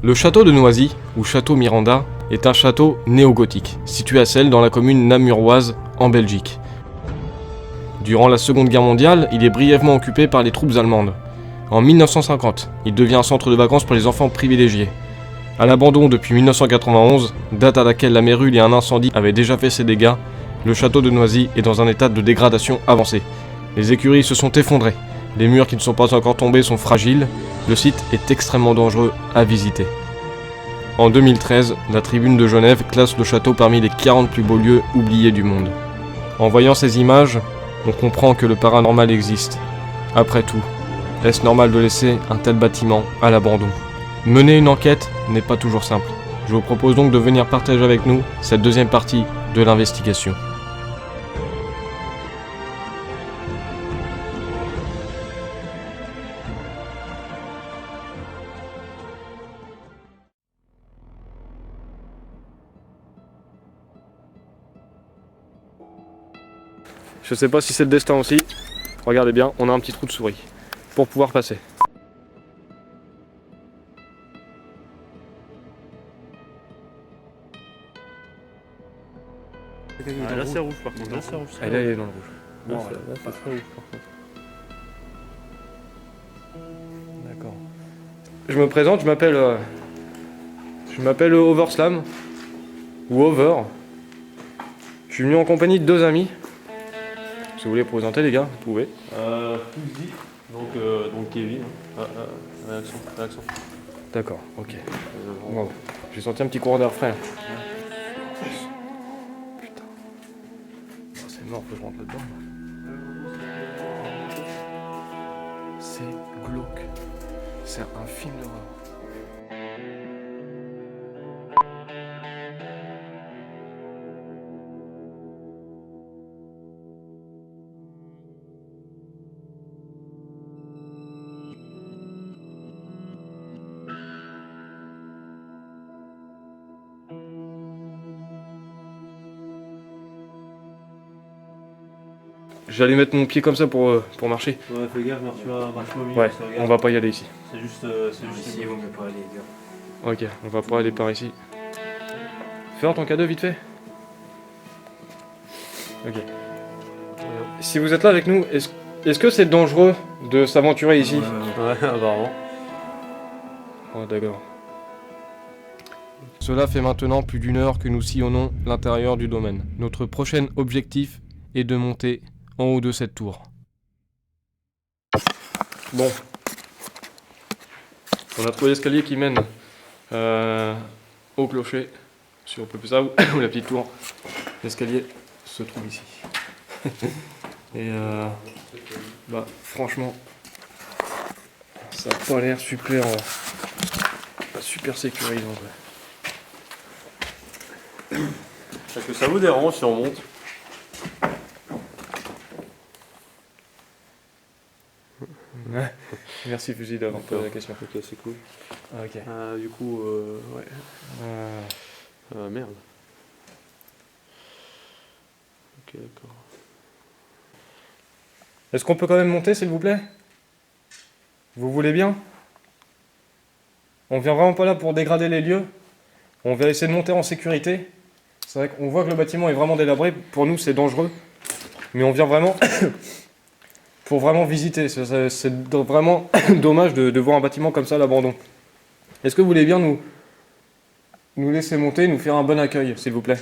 Le château de Noisy, ou château Miranda, est un château néo-gothique, situé à Celle dans la commune namuroise, en Belgique. Durant la Seconde Guerre mondiale, il est brièvement occupé par les troupes allemandes. En 1950, il devient un centre de vacances pour les enfants privilégiés. À l'abandon depuis 1991, date à laquelle la mérule et un incendie avaient déjà fait ses dégâts, le château de Noisy est dans un état de dégradation avancé. Les écuries se sont effondrées, les murs qui ne sont pas encore tombés sont fragiles, le site est extrêmement dangereux à visiter. En 2013, la Tribune de Genève classe le château parmi les 40 plus beaux lieux oubliés du monde. En voyant ces images, on comprend que le paranormal existe. Après tout, est-ce normal de laisser un tel bâtiment à l'abandon ? Mener une enquête n'est pas toujours simple. Je vous propose donc de venir partager avec nous cette deuxième partie de l'investigation. Je sais pas si c'est le destin aussi. Regardez bien, on a un petit trou de souris pour pouvoir passer. Ah, là c'est rouge par contre. Là c'est rouge. Ah, là il est dans le rouge. Là c'est très rouge par contre. D'accord. Je me présente, je m'appelle Overslam ou Over. Je suis venu en compagnie de deux amis. Si vous voulez présenter les gars, vous pouvez. Fouzi, donc Kevin. Réaction. D'accord, ok. Bon, j'ai senti un petit courant d'air frais. Putain. Oh, c'est mort, faut que je rentre là-dedans. C'est glauque. C'est un film d'horreur. J'allais mettre mon pied comme ça pour marcher. Ouais, fais gaffe, marche pas au milieu. Ouais, on va pas y aller ici. C'est juste Ici, il vaut mieux pas aller, gars. Ok, on va pas aller par ici. Fais ton cadeau vite fait. Ok. Si vous êtes là avec nous, est-ce que c'est dangereux de s'aventurer ici? Ouais, apparemment. Oh, d'accord. Cela fait maintenant plus d'une heure que nous sillonnons l'intérieur du domaine. Notre prochain objectif est de monter en haut de cette tour. Bon. On a trouvé l'escalier qui mène au clocher, si on peut plus ça, ou la petite tour. L'escalier se trouve ici. Et bah franchement, ça n'a pas l'air super sécurisant. Est-ce que ça vous dérange si on monte? Ouais. Merci Fusil d'avoir posé la question. Ok, c'est cool. Ok. Du coup, ouais. Merde. Ok, d'accord. Est-ce qu'on peut quand même monter, s'il vous plaît? Vous voulez bien? On vient vraiment pas là pour dégrader les lieux. On va essayer de monter en sécurité. C'est vrai qu'on voit que le bâtiment est vraiment délabré. Pour nous, c'est dangereux. Mais on vient vraiment pour vraiment visiter. C'est vraiment dommage de voir un bâtiment comme ça à l'abandon. Est-ce que vous voulez bien nous laisser monter, nous faire un bon accueil, s'il vous plaît?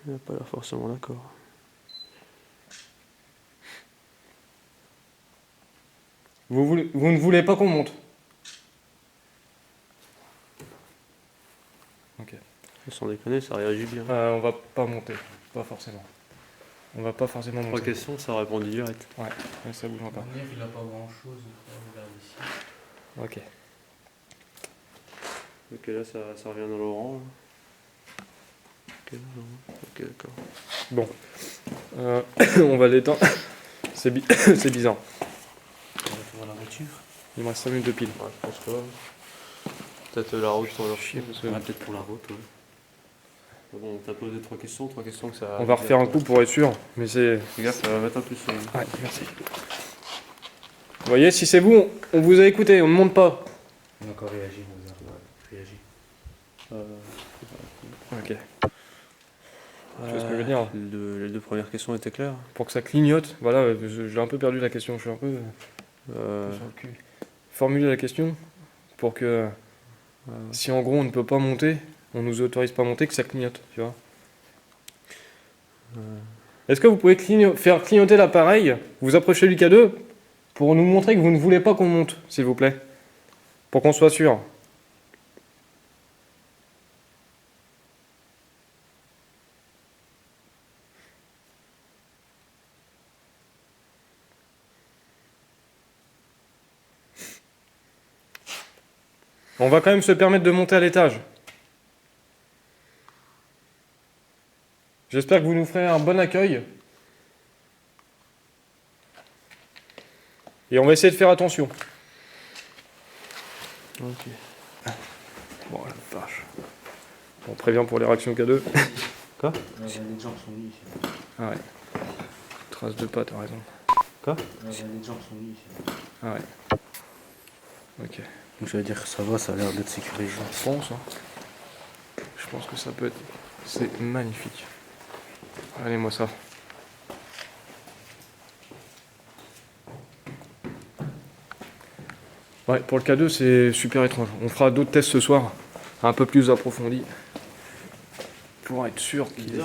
Il n'a pas l'air forcément d'accord. Vous ne voulez pas qu'on monte? Ok. Sans déconner, ça réagit bien. On va pas monter, pas forcément. On va pas forcément Trois monter. questions, ça répond direct. Ouais, ça bouge encore. Il n'a pas grand chose, regarde ici. Ok. Ok, là ça revient dans l'orange. Ok, d'accord. Bon. On va l'étendre. C'est bizarre. On va trouver la voiture. Il me reste 5 minutes de pile. Ouais, je pense que peut-être la route sur leur Chier, parce que- Ouais, peut-être pour la route, ouais. Bon, t'as posé trois questions que ça. On va refaire un coup pour être sûr, mais c'est... Fais gaffe, ça va mettre un plus. Ouais, merci. Vous voyez, si c'est vous, on vous a écouté, on ne monte pas. On a encore réagi, on a réagi. Ok. Tu vois ce que je veux dire? Les deux premières questions étaient claires. Pour que ça clignote, voilà, j'ai un peu perdu la question, je suis un peu sur le cul. Formuler la question pour que si en gros on ne peut pas monter, on nous autorise pas à monter, que ça clignote, tu vois. Est-ce que vous pouvez faire clignoter l'appareil, vous approchez du K2 pour nous montrer que vous ne voulez pas qu'on monte, s'il vous plaît? Pour qu'on soit sûr. On va quand même se permettre de monter à l'étage. J'espère que vous nous ferez un bon accueil. Et on va essayer de faire attention. Ok. Bon, la vache. On prévient pour les réactions K2. Quoi? Les jambes sont nues ici. Ah ouais. Trace de pas, t'as raison. Quoi? Les jambes sont nues ici. Ah ouais. Ok. Donc je vais dire que ça va, ça a l'air d'être sécurisé. Je pense, hein. Je pense que ça peut être... C'est magnifique. Allez, moi ça. Ouais, pour le K2, c'est super étrange. On fera d'autres tests ce soir, un peu plus approfondis. Pour être sûr qu'il est...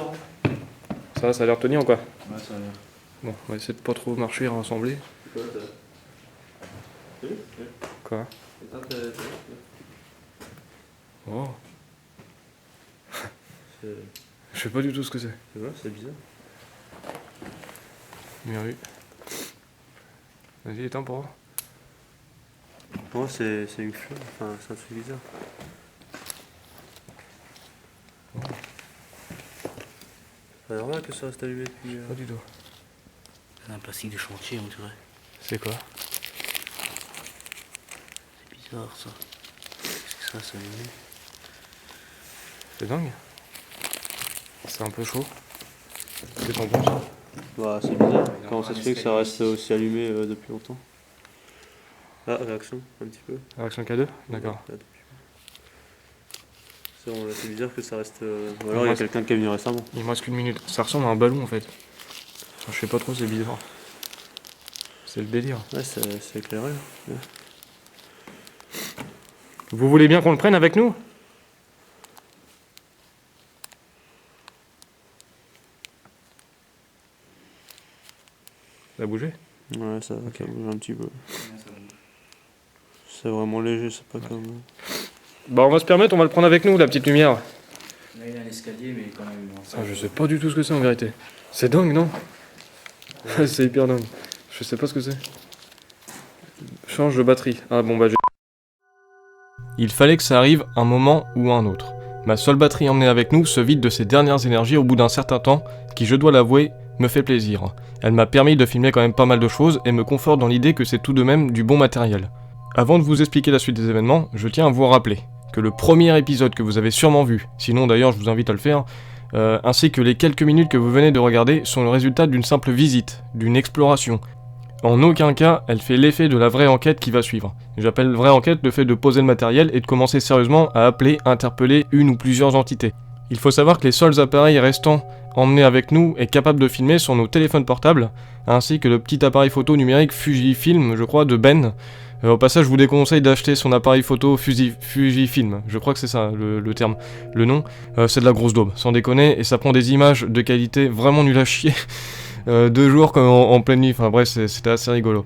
Ça a l'air tenir ou quoi? Ouais, ça a l'air. Bon, on va essayer de pas trop marcher et rassembler. Quoi? Oh. Je sais pas du tout ce que c'est. C'est bizarre. Bien vu. Vas-y, éteins pour voir. Ouais, c'est une fleur, enfin c'est un truc bizarre. C'est normal que ça reste allumé depuis... Pas du tout. C'est un plastique de chantier, on dirait. C'est quoi? C'est bizarre ça. Qu'est-ce que ça, c'est allumé? C'est dingue. C'est un peu chaud. Qu'est-ce que t'en penses? Bah c'est bizarre. Comment ça se fait que ça reste aussi allumé depuis longtemps? Ah, réaction, un petit peu. Réaction K2? D'accord. Là, c'est bon, là, c'est bizarre que ça reste... Ou alors il y a quelqu'un qui est venu récemment. Il me reste qu'une minute. Ça ressemble à un ballon en fait. Enfin, je sais pas trop, c'est bizarre. C'est le délire. Ouais, c'est éclairé. Ouais. Vous voulez bien qu'on le prenne avec nous? Ça a bougé? Ouais, ça bouge un petit peu. C'est vraiment léger, c'est pas comme... Bah on va se permettre, on va le prendre avec nous, la petite lumière. Là il y a un escalier, mais quand même... Ah, je sais pas du tout ce que c'est en vérité. C'est dingue, non? C'est hyper dingue. Je sais pas ce que c'est. Change de batterie. Ah bon bah Il fallait que ça arrive un moment ou un autre. Ma seule batterie emmenée avec nous se vide de ses dernières énergies au bout d'un certain temps, qui je dois l'avouer, me fait plaisir. Elle m'a permis de filmer quand même pas mal de choses et me conforte dans l'idée que c'est tout de même du bon matériel. Avant de vous expliquer la suite des événements, je tiens à vous rappeler que le premier épisode que vous avez sûrement vu, sinon d'ailleurs je vous invite à le faire, ainsi que les quelques minutes que vous venez de regarder sont le résultat d'une simple visite, d'une exploration. En aucun cas, elle fait l'effet de la vraie enquête qui va suivre. J'appelle vraie enquête le fait de poser le matériel et de commencer sérieusement à appeler, interpeller une ou plusieurs entités. Il faut savoir que les seuls appareils restants emmenés avec nous et capables de filmer sont nos téléphones portables, ainsi que le petit appareil photo numérique Fujifilm, je crois, de Ben. Au passage, je vous déconseille d'acheter son appareil photo Fujifilm, je crois que c'est ça le terme, le nom. C'est de la grosse daube, sans déconner, et ça prend des images de qualité vraiment nul à chier. 2 jours comme en pleine nuit, enfin bref, c'était assez rigolo.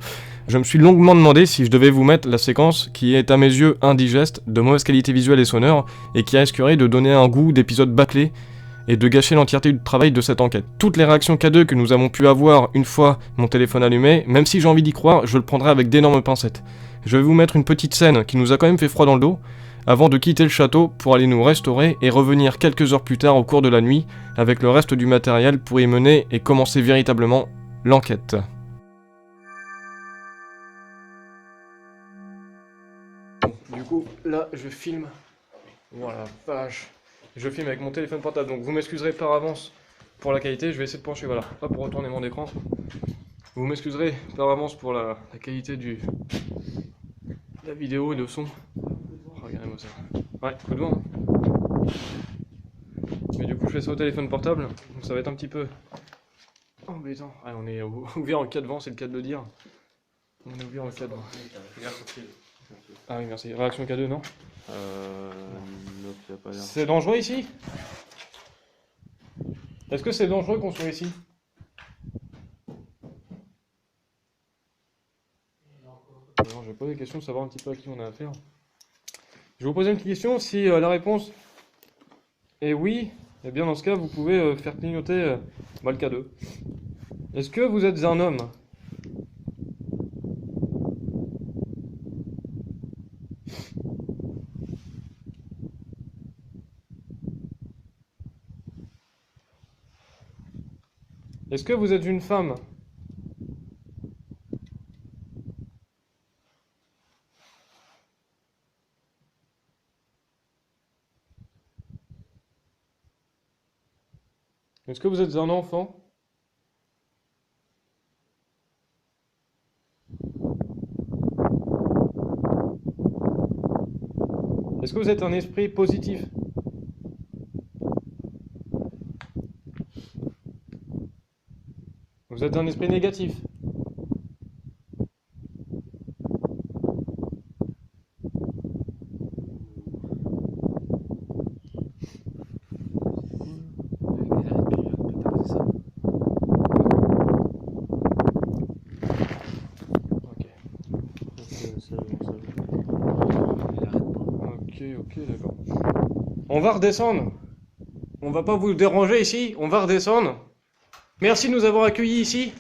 Je me suis longuement demandé si je devais vous mettre la séquence qui est à mes yeux indigeste, de mauvaise qualité visuelle et sonore, et qui risquerait de donner un goût d'épisode bâclé, et de gâcher l'entièreté du travail de cette enquête. Toutes les réactions K2 que nous avons pu avoir une fois mon téléphone allumé, même si j'ai envie d'y croire, je le prendrai avec d'énormes pincettes. Je vais vous mettre une petite scène qui nous a quand même fait froid dans le dos, avant de quitter le château pour aller nous restaurer et revenir quelques heures plus tard au cours de la nuit avec le reste du matériel pour y mener et commencer véritablement l'enquête. Du coup, là, je filme. Voilà, vache. Je filme avec mon téléphone portable, donc vous m'excuserez par avance pour la qualité. Je vais essayer de pencher, voilà, pas pour retourner mon écran. Vous m'excuserez par avance pour la qualité de la vidéo et le son. Regardez-moi ça. Ouais, coup de vent. Hein. Mais du coup, je fais ça au téléphone portable, donc ça va être un petit peu embêtant. Ah, on est ouvert en cas de vent, c'est le cas de le dire. On est ouvert en cas de vent. Ah oui, merci. Réaction K2, non? Non, tu as pas l'air. C'est dangereux ici? Est-ce que c'est dangereux qu'on soit ici? Alors, je vais poser des questions, savoir un petit peu à qui on a affaire. Je vais vous poser une question, si la réponse est oui, eh bien dans ce cas, vous pouvez faire clignoter le K2. Est-ce que vous êtes un homme? Est-ce que vous êtes une femme? Est-ce que vous êtes un enfant? Est-ce que vous êtes un esprit positif? Vous êtes un esprit négatif? Ok, d'accord. On va redescendre. On va pas vous déranger ici, on va redescendre. Merci de nous avoir accueillis ici.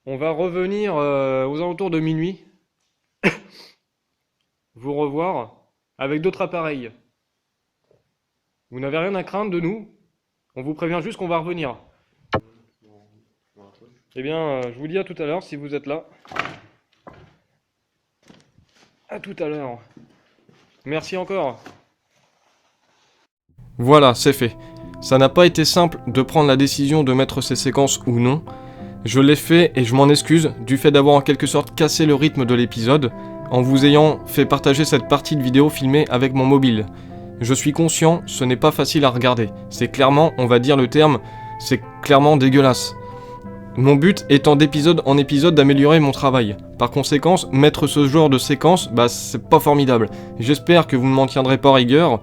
On va revenir aux alentours de minuit. Vous revoir avec d'autres appareils. Vous n'avez rien à craindre de nous. On vous prévient juste qu'on va revenir. Eh bien, je vous dis à tout à l'heure si vous êtes là. À tout à l'heure. Merci encore. Voilà, c'est fait. Ça n'a pas été simple de prendre la décision de mettre ces séquences ou non. Je l'ai fait et je m'en excuse du fait d'avoir en quelque sorte cassé le rythme de l'épisode en vous ayant fait partager cette partie de vidéo filmée avec mon mobile. Je suis conscient, ce n'est pas facile à regarder. C'est clairement, on va dire le terme, c'est clairement dégueulasse. Mon but étant d'épisode en épisode d'améliorer mon travail. Par conséquent, mettre ce genre de séquence, c'est pas formidable. J'espère que vous ne m'en tiendrez pas rigueur.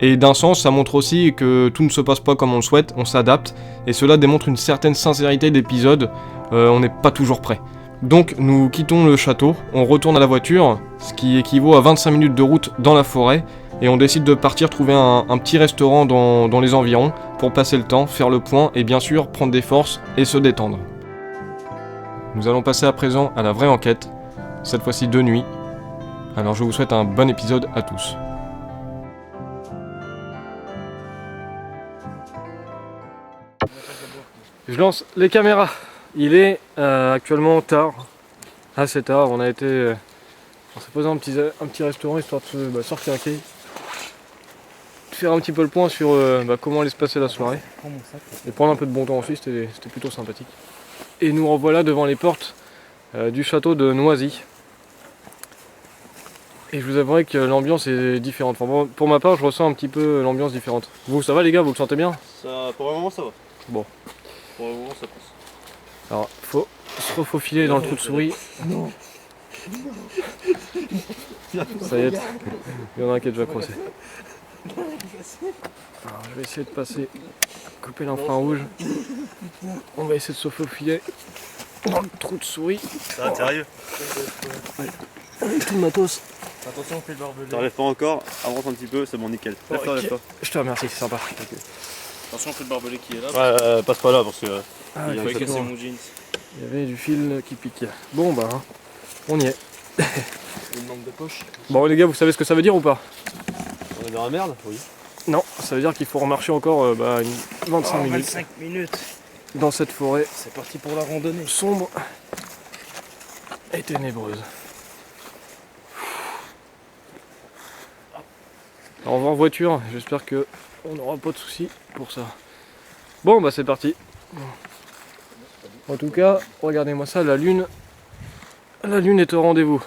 Et d'un sens, ça montre aussi que tout ne se passe pas comme on le souhaite, on s'adapte, et cela démontre une certaine sincérité d'épisode, on n'est pas toujours prêt. Donc nous quittons le château, on retourne à la voiture, ce qui équivaut à 25 minutes de route dans la forêt, et on décide de partir trouver un petit restaurant dans les environs, pour passer le temps, faire le point, et bien sûr prendre des forces et se détendre. Nous allons passer à présent à la vraie enquête, cette fois-ci de nuit, alors je vous souhaite un bon épisode à tous. Je lance les caméras. Il est actuellement tard, assez tard. On s'est posé un petit restaurant histoire de sortir un quai, de faire un petit peu le point sur comment allait se passer la soirée et prendre un peu de bon temps aussi. C'était plutôt sympathique. Et nous revoilà devant les portes du château de Noisy. Et je vous avouerai que l'ambiance est différente. Enfin, pour ma part, je ressens un petit peu l'ambiance différente. Vous, ça va les gars, vous le sentez bien? Ça, pour le moment, ça va. Bon. Pour le moment, ça passe. Alors, faut se refaufiler dans le trou de souris. Non. Ça y est, il y en a un qui est déjà crossé. Alors, je vais essayer de passer, couper l'infrarouge. On va essayer de se faufiler dans le trou de souris. Ça va, sérieux? Avec tout le matos. Attention, on fait le barbelé. T'enlèves pas encore, avance un petit peu, c'est bon, nickel. Lève-toi, Ok. lève-toi. Je te remercie, c'est sympa. Attention, on fait le barbelé qui est là. Ouais, passe pas là parce que. Ah, Il y a Il va exactement. casser mon jeans. Il y avait du fil qui pique. Bon bah, on y est. Une lampe de poche. Bon les gars, vous savez ce que ça veut dire ou pas? On est dans la merde? Oui. Non, ça veut dire qu'il faut remarcher encore 25 minutes 25 minutes. dans cette forêt C'est parti pour la randonnée. sombre et ténébreuse. Alors, on va en voiture, j'espère que on n'aura pas de soucis pour ça. Bon bah c'est parti. En tout cas, regardez-moi ça, la lune est au rendez-vous.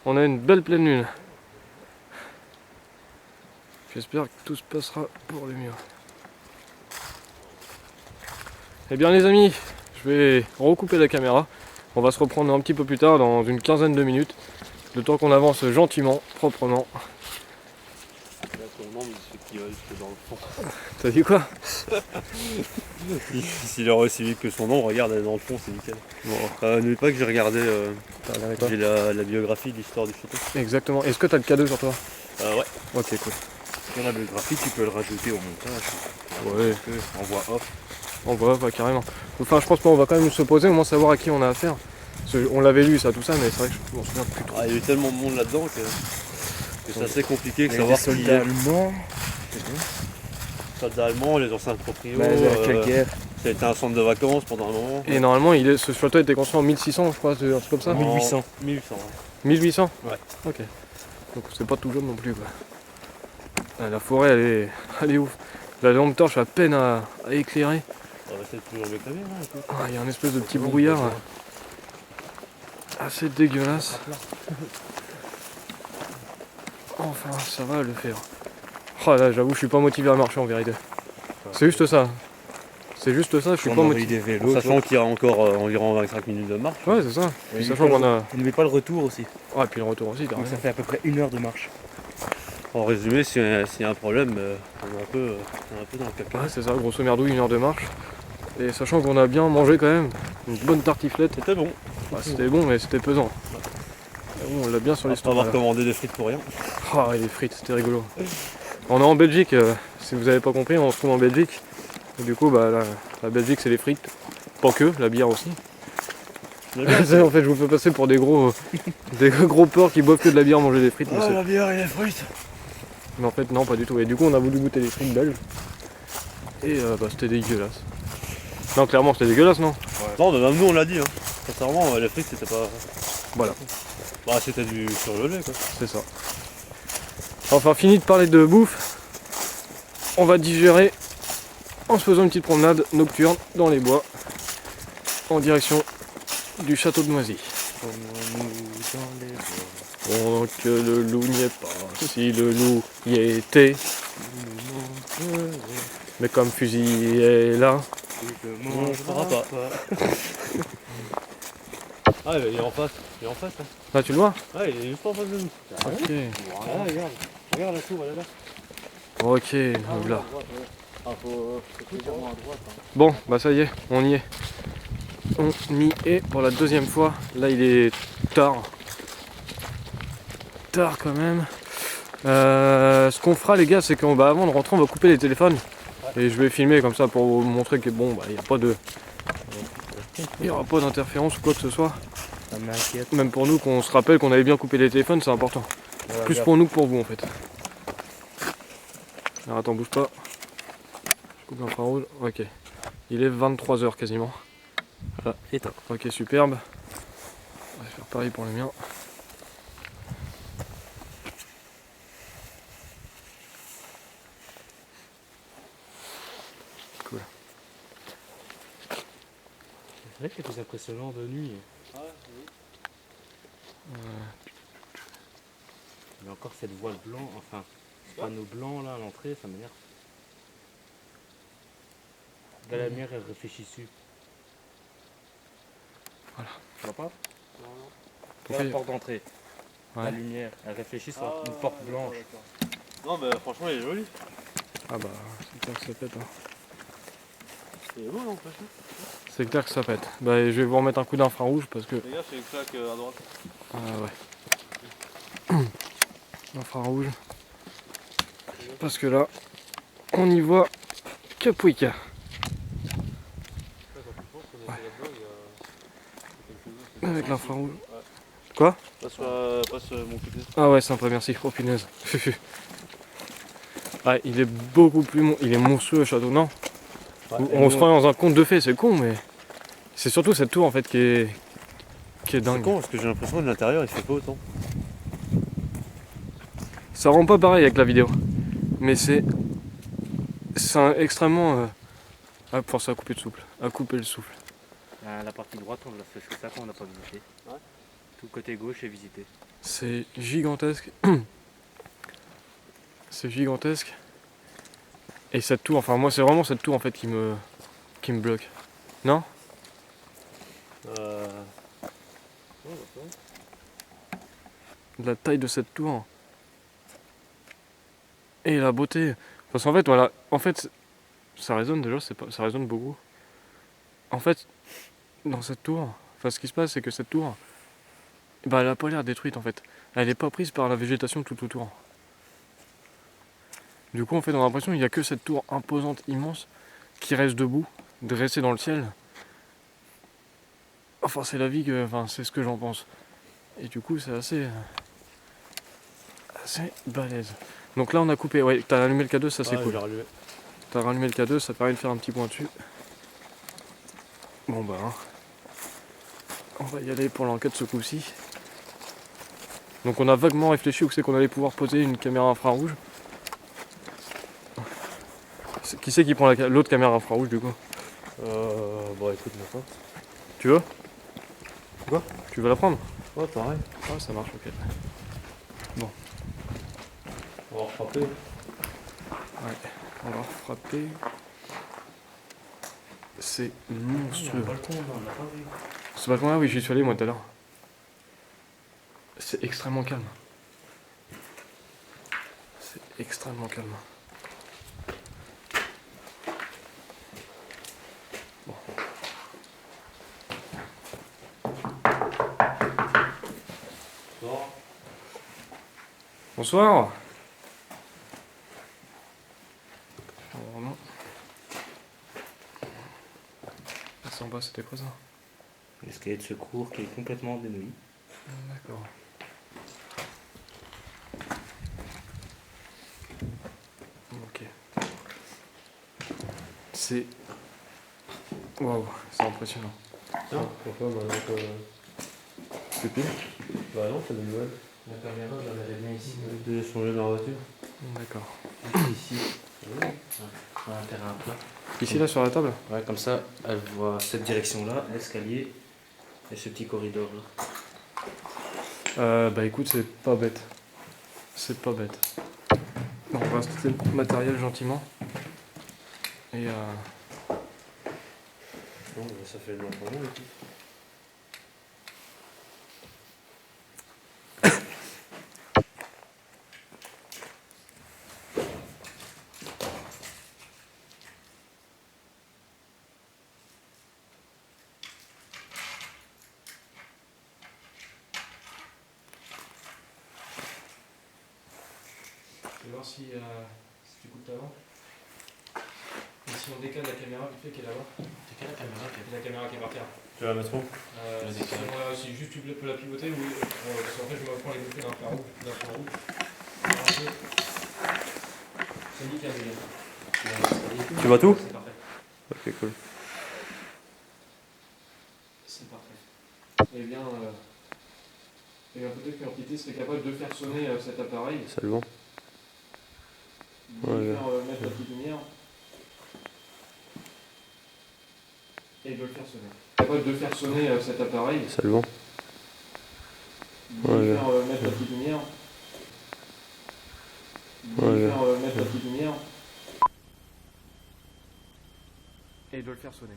On a une belle pleine lune. J'espère que tout se passera pour le mieux. Eh bien les amis, je vais recouper la caméra. On va se reprendre un petit peu plus tard, dans une quinzaine de minutes. Le temps qu'on avance gentiment, proprement. Là, tout le monde, il se fait qu'il va jusque dans le fond. T'as dit quoi? S'il est aussi vite que son nom, regarde, elle est dans le fond, c'est nickel. Bon, N'oublie pas que j'ai regardé t'as regardé quoi? j'ai la biographie, l'histoire du château. Exactement. Est-ce que t'as le cadeau sur toi? Ouais. Ok, cool. Dans la biographie, tu peux le rajouter au montage. Ouais. En voix off. On voit, bah, carrément. Enfin, je pense qu'on va quand même se poser, au moins savoir à qui on a affaire. Parce que on l'avait lu, ça, tout ça, mais c'est vrai que je m'en souviens plus trop. Ah, il y a eu tellement de monde là-dedans que c'est assez compliqué de Les savoir qui soldats est. allemands. Soldats allemands, les anciens proprios. Quelle guerre? Ça a été un centre de vacances pendant un moment. Et normalement, ce château était construit en 1600, je crois, un truc comme ça. En 1800. 1800. 1800? Ouais. Ok. Donc c'est pas tout jeune non plus, quoi. Ah, la forêt, elle est ouf. La lampe torche a peine à éclairer. On va essayer de toujours mieux que la mienne, hein, écoute. Ah, il y a un espèce de petit brouillard assez dégueulasse. Enfin, ça va le faire. Oh là, j'avoue, je suis pas motivé à marcher en vérité. C'est juste ça. C'est juste ça, je suis On pas aurait eu motivé. des vélos. Sachant qu'il y a encore environ 25 minutes de marche. Ouais, c'est ça. Et Sachant qu'on a. Il ne met pas le retour aussi. Ah, et puis le retour aussi, t'as Donc raison. ça fait à peu près 1 heure de marche. En résumé, s'il y a un problème, on est un peu dans le caca. Ouais, c'est ça, grosso merdo, 1 heure de marche. Et sachant qu'on a bien mangé quand même, une bonne tartiflette. C'était bon. Ah, c'était bon, mais c'était pesant. Mais bon, on l'a bien sur On va pas l'estomac. avoir là. commandé des frites pour rien. Ah, et les frites, c'était rigolo. On est en Belgique, si vous avez pas compris, on se trouve en Belgique. Et du coup, bah, la Belgique, c'est les frites. Pas que, la bière aussi. On est bien. En fait, je vous fais passer pour des gros porcs qui boivent que de la bière, manger des frites. Mais, Ah, la bière et les frites. mais en fait, non, pas du tout. Et du coup, on a voulu goûter les frites belges. Et bah, c'était dégueulasse. Non, clairement, c'était dégueulasse, non? Non, mais même nous on l'a dit. Hein. Sincèrement, les frites c'était pas. Voilà. Bah, c'était du surgelé quoi. C'est ça. Enfin, fini de parler de bouffe. On va digérer en se faisant une petite promenade nocturne dans les bois en direction du château de Noisy. Oh, que le loup n'y est pas, si le loup y était. Mais comme fusil est là. On ne fera pas. Ah, il est en face. Il est en face. Hein. Là, tu le vois? Ah, il est juste en face de nous. Ok. Ah, regarde. Regarde la tour, elle est là. Ok, donc là. Ah, faut légèrement à droite. Hein. Bon, bah ça y est, on y est. On y est pour la deuxième fois. Là, il est tard. Tard quand même. Ce qu'on fera, les gars, c'est qu'on va avant de rentrer, on va couper les téléphones. Et je vais filmer comme ça pour vous montrer que bon, bah, il n'y a pas de. Il n'y aura pas d'interférence ou quoi que ce soit. Ça m'inquiète. Même pour nous, qu'on se rappelle qu'on avait bien coupé les téléphones, c'est important. Plus pour nous que pour vous en fait. Alors attends, bouge pas. Je coupe l'infrarouge. Ok. Il est 23 h quasiment. Voilà, éteint. Ok, superbe. On va faire pareil pour le mien. Cool. C'est vrai que c'est plus impressionnant de nuit. Mais encore cette voile blanc, enfin, ce panneau blanc là à l'entrée, ça m'énerve. Là, la lumière elle réfléchit dessus. Voilà. Tu vois pas? Pourquoi La porte d'entrée. Ouais. La lumière, elle réfléchit sur une porte blanche. Non, mais franchement, il est joli. Ah bah, c'est clair que ça pète. Hein. Il est beau, en fait. C'est clair que ça pète. Bah, je vais vous remettre un coup d'infrarouge parce que. Les gars, c'est une claque à droite. Ah ouais. Infrarouge. Parce que là, on y voit que pouica. Avec l'infrarouge. Quoi? Passe mon côté. Ah ouais, sympa, merci. Oh punaise. Ah, il est beaucoup plus il est monstrueux le château, non? On se croit dans un conte de fées, c'est con, mais c'est surtout cette tour en fait qui est C'est dingue. con parce que j'ai l'impression que de l'intérieur il fait pas autant. Ça rend pas pareil avec la vidéo, mais c'est extrêmement. Ah, force à couper le souffle, La partie droite, on l'a fait, c'est ça qu'on n'a pas visité. Ouais. Tout le côté gauche est visité. C'est gigantesque. C'est gigantesque. Et cette tour, enfin moi c'est vraiment cette tour en fait qui me bloque. Non? La taille de cette tour. Et la beauté. Parce qu'en fait voilà, en fait ça résonne déjà, ça résonne beaucoup. En fait, dans cette tour, enfin ce qui se passe c'est que cette tour, bah elle a pas l'air détruite en fait. Elle est pas prise par la végétation tout autour. Du coup en fait on a l'impression qu'il n'y a que cette tour imposante, immense, qui reste debout, dressée dans le ciel. Enfin c'est la vie que. Enfin c'est ce que j'en pense. Et du coup c'est assez balèze. Donc là on a coupé, ouais, t'as allumé le K2, ça c'est cool. T'as rallumé le K2, ça permet de faire un petit point dessus. Bon bah hein. On va y aller pour l'enquête ce coup-ci. Donc on a vaguement réfléchi où c'est qu'on allait pouvoir poser une caméra infrarouge. Qui c'est qui prend l'autre caméra infrarouge du coup? Bon, écoute, maintenant. Tu veux? Quoi? Tu veux la prendre? Ouais, pareil. Ah ça marche, ok. On va frapper. Ouais, on va frapper. C'est monstrueux. balcon, on l'a pas vu. Ce balcon-là, oui, j'y suis allé moi tout à l'heure. C'est extrêmement calme. C'est extrêmement calme. Bon. Bonsoir. Vraiment. C'est en bas, c'était quoi ça? L'escalier de secours qui est complètement démoli. D'accord. Ok. C'est... Waouh, c'est impressionnant. Tiens, pourquoi maintenant que. C'est pile? Bah non, c'est des nouvelles. La caméra, je la verrai bien ici. Vous avez changé dans la voiture. D'accord. Ici. On a un terrain plat. Ici, là, sur la table? Ouais, comme ça, elle voit cette direction-là, l'escalier et ce petit corridor-là. Bah écoute, c'est pas bête. C'est pas bête. Bon, on va installer le matériel gentiment. Et Non, mais ça fait longtemps et tout. je vais voir si tu coupes ta lampe. Et si on décale la caméra vite fait qui est là-bas. C'est quelle caméra La caméra qui est par terre. Tu la mettre où? Si juste tu peux la pivoter, oui. Parce qu'en fait, je me prends les bouffées d'infrarouge. C'est nickel, Tu vois tout? c'est parfait. Ok, cool. C'est parfait. Eh bien, peut-être qu'une entité serait capable de faire sonner cet appareil. C'est le vent. De Ouais, lui faire mettre la petite lumière. Et de le faire sonner. Capable de faire sonner cet appareil. C'est le vent. De lui faire mettre la petite lumière. De lui faire mettre la petite lumière. Et de le faire sonner.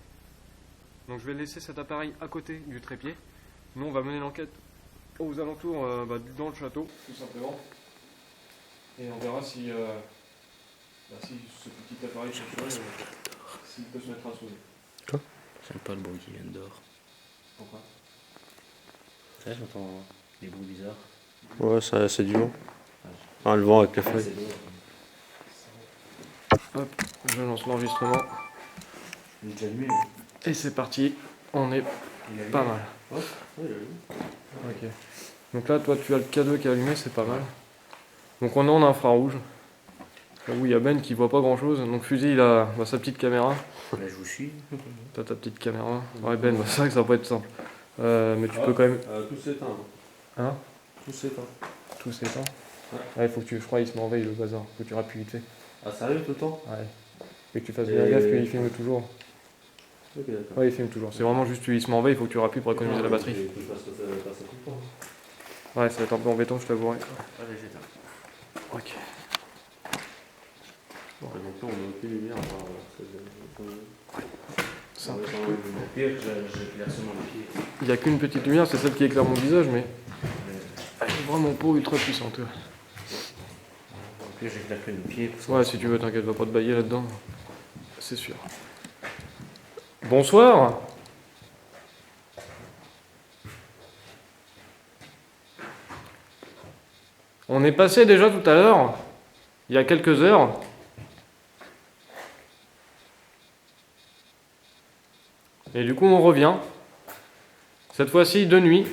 Donc je vais laisser cet appareil à côté du trépied. Nous on va mener l'enquête aux alentours, dans le château, tout simplement. Et on verra si ce petit appareil fonctionne, s'il peut se mettre à sonner. J'aime pas le bruit qui vient de dehors. Pourquoi? Ça, j'entends des bruits bizarres. Ouais, c'est du vent. Ah, le vent avec les feuilles. C'est lourd. Hop, je lance l'enregistrement. Il est déjà allumé. Et c'est parti, on est pas mal. Ouais, il est allumé. Ok. Donc là, toi, tu as le K2 qui est allumé, c'est pas mal. Donc on est en infrarouge. Là où il y a Ben qui voit pas grand chose. Donc Fusil, il a sa petite caméra. Là, je vous suis. T'as ta petite caméra. Ouais, Ben, c'est vrai que ça va pas être simple. Mais tu peux quand même. Tout s'éteint. Hein? Tout s'éteint. Tout s'éteint. Ouais. Ouais, faut que je crois qu'il se m'enveille le bazar. Faut que tu rappuies vite fait. Ah, sérieux tout le temps? Ouais. Et que tu fasses bien gaffe qu'il filme toujours. Ok, d'accord. Ouais, il filme toujours. C'est vraiment juste il se met en veille, il faut que tu rappuies pour économiser la batterie. Il faut que je fasse ça tout le temps. Ouais, ça va être un peu embêtant, je t'avouerai. Allez, j'éteins. Ok. Donc là, on n'a aucune lumière. Ça. Au pire, j'éclaire seulement les pieds. Il n'y a qu'une petite lumière, c'est celle qui éclaire mon visage, mais elle est vraiment pas ultra puissante. Au pire, j'éclaire que les pieds. Ouais, si tu veux, t'inquiète, va pas te bailler là-dedans. C'est sûr. Bonsoir. On est passé déjà tout à l'heure, il y a quelques heures. Et du coup, on revient. Cette fois-ci de nuit.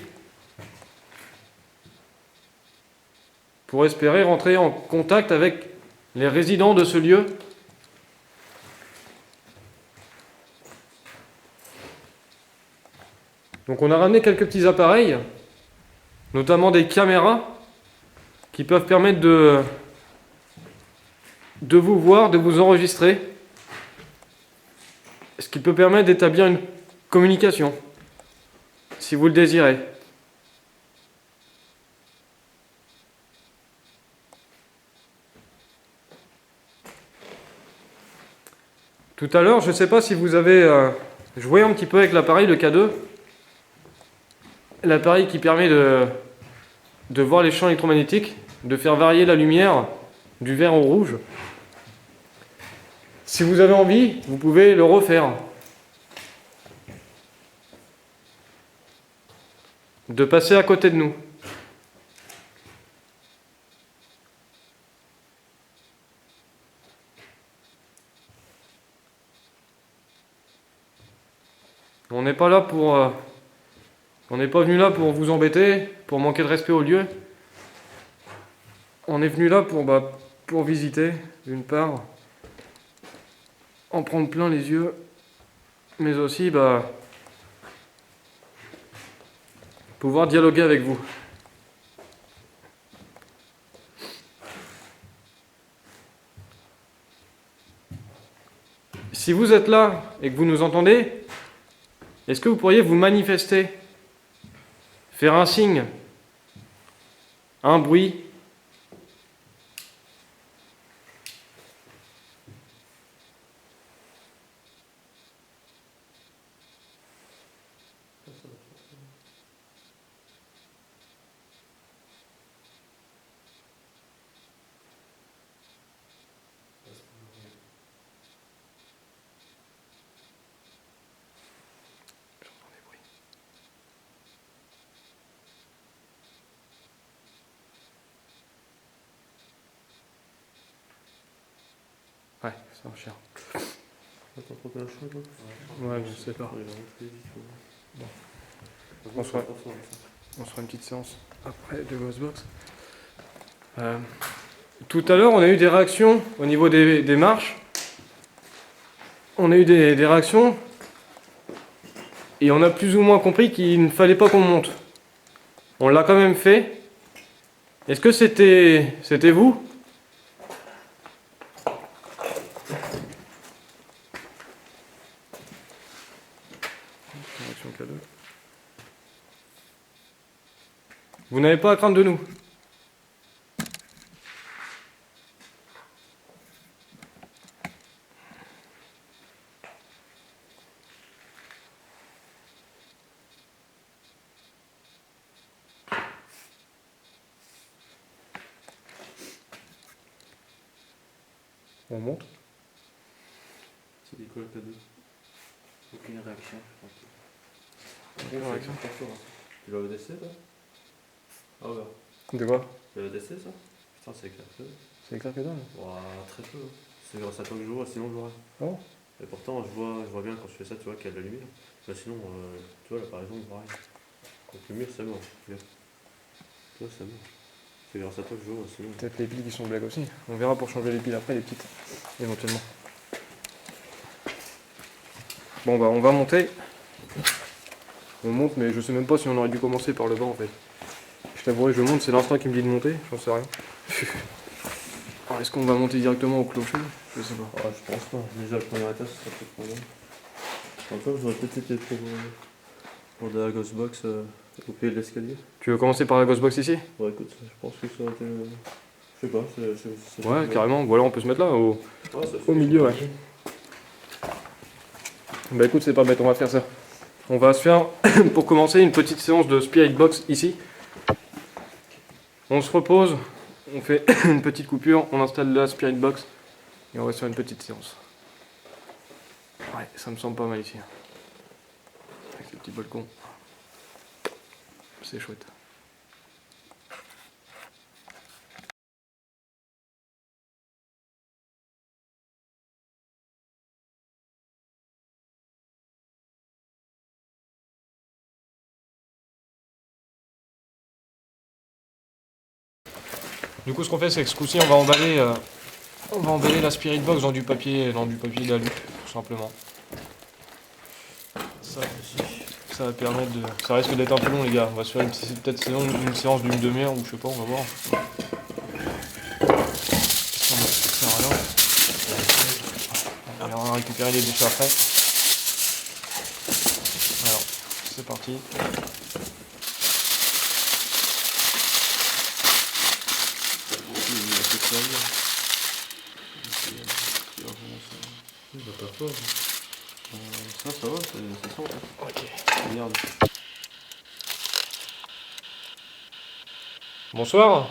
Pour espérer rentrer en contact avec les résidents de ce lieu. Donc on a ramené quelques petits appareils, notamment des caméras, qui peuvent permettre de vous voir, de vous enregistrer, ce qui peut permettre d'établir une communication, si vous le désirez. Tout à l'heure, je ne sais pas si vous avez joué un petit peu avec l'appareil, le K2, l'appareil qui permet de voir les champs électromagnétiques, de faire varier la lumière du vert au rouge. Si vous avez envie, vous pouvez le refaire. De passer à côté de nous. On n'est pas là pour... on n'est pas venu là pour vous embêter, pour manquer de respect au lieu. On est venu là pour visiter, d'une part, en prendre plein les yeux, mais aussi pouvoir dialoguer avec vous. Si vous êtes là et que vous nous entendez, est-ce que vous pourriez vous manifester, faire un signe, un bruit ? Ouais, ça va cher. Attends, trop plein chaud, là. Ouais, je sais pas. Il va rentrer vite, Bon. On se voit. On se fera une petite séance après de Ghostbox. Tout à l'heure, on a eu des réactions au niveau des marches. On a eu des réactions et on a plus ou moins compris qu'il ne fallait pas qu'on monte. On l'a quand même fait. Est-ce que c'était vous ? Vous n'avez pas à craindre de nous. On monte. C'est des quoi, K2 Aucune réaction, je Aucune réaction. Tu l'as EDC, toi? Ah ouais. De quoi? Tu l'as EDC, ça? Putain, c'est clair que... C'est clair que dalle. Ouah, très peu. Hein. C'est grâce à toi que je vois, sinon je vois. Oh. Et pourtant, je vois bien quand je fais ça, tu vois qu'il y a de la lumière. Bah, sinon, tu vois, là par exemple, pareil. Donc le mur, c'est mort. Tu vois, c'est mort. C'est grâce à toi que je vois, sinon. Peut-être les piles qui sont blagues aussi. On verra pour changer les piles après, les petites. Éventuellement. Bon bah on va monter. On monte mais je sais même pas si on aurait dû commencer par le bas en fait. Je t'avouerai, je monte, c'est l'instinct qui me dit de monter, j'en sais rien. Alors, est-ce qu'on va monter directement au clocher? Je sais pas. Ah, je pense pas. Déjà, le premier étage, ça serait peut-être pas mal. Enfin, j'aurais peut-être été pour de la Ghostbox au pied de l'escalier. Tu veux commencer par la Ghostbox ici? Ouais, écoute, je pense que ça aurait été. Je sais pas, c'est Ouais, carrément. Ou alors on peut se mettre là, Ouais, ça fait au milieu, ouais. Bah écoute, c'est pas bête, on va faire ça. On va se faire, pour commencer, une petite séance de Spirit Box ici. On se repose, on fait une petite coupure, on installe la Spirit Box et on va se faire une petite séance. Ouais, ça me semble pas mal ici. Avec ce petit balcon. C'est chouette. Du coup, ce qu'on fait, c'est que ce coup-ci, on va emballer la Spirit Box dans du papier d'alu, tout simplement. Ça va permettre de. Ça risque d'être un peu long, les gars. On va se faire peut-être une séance d'une demi-heure ou je sais pas, on va voir. Ça sert à rien. On va récupérer les déchets après. Alors, c'est parti. Ça va, c'est ça. Ok. Regarde. Bonsoir.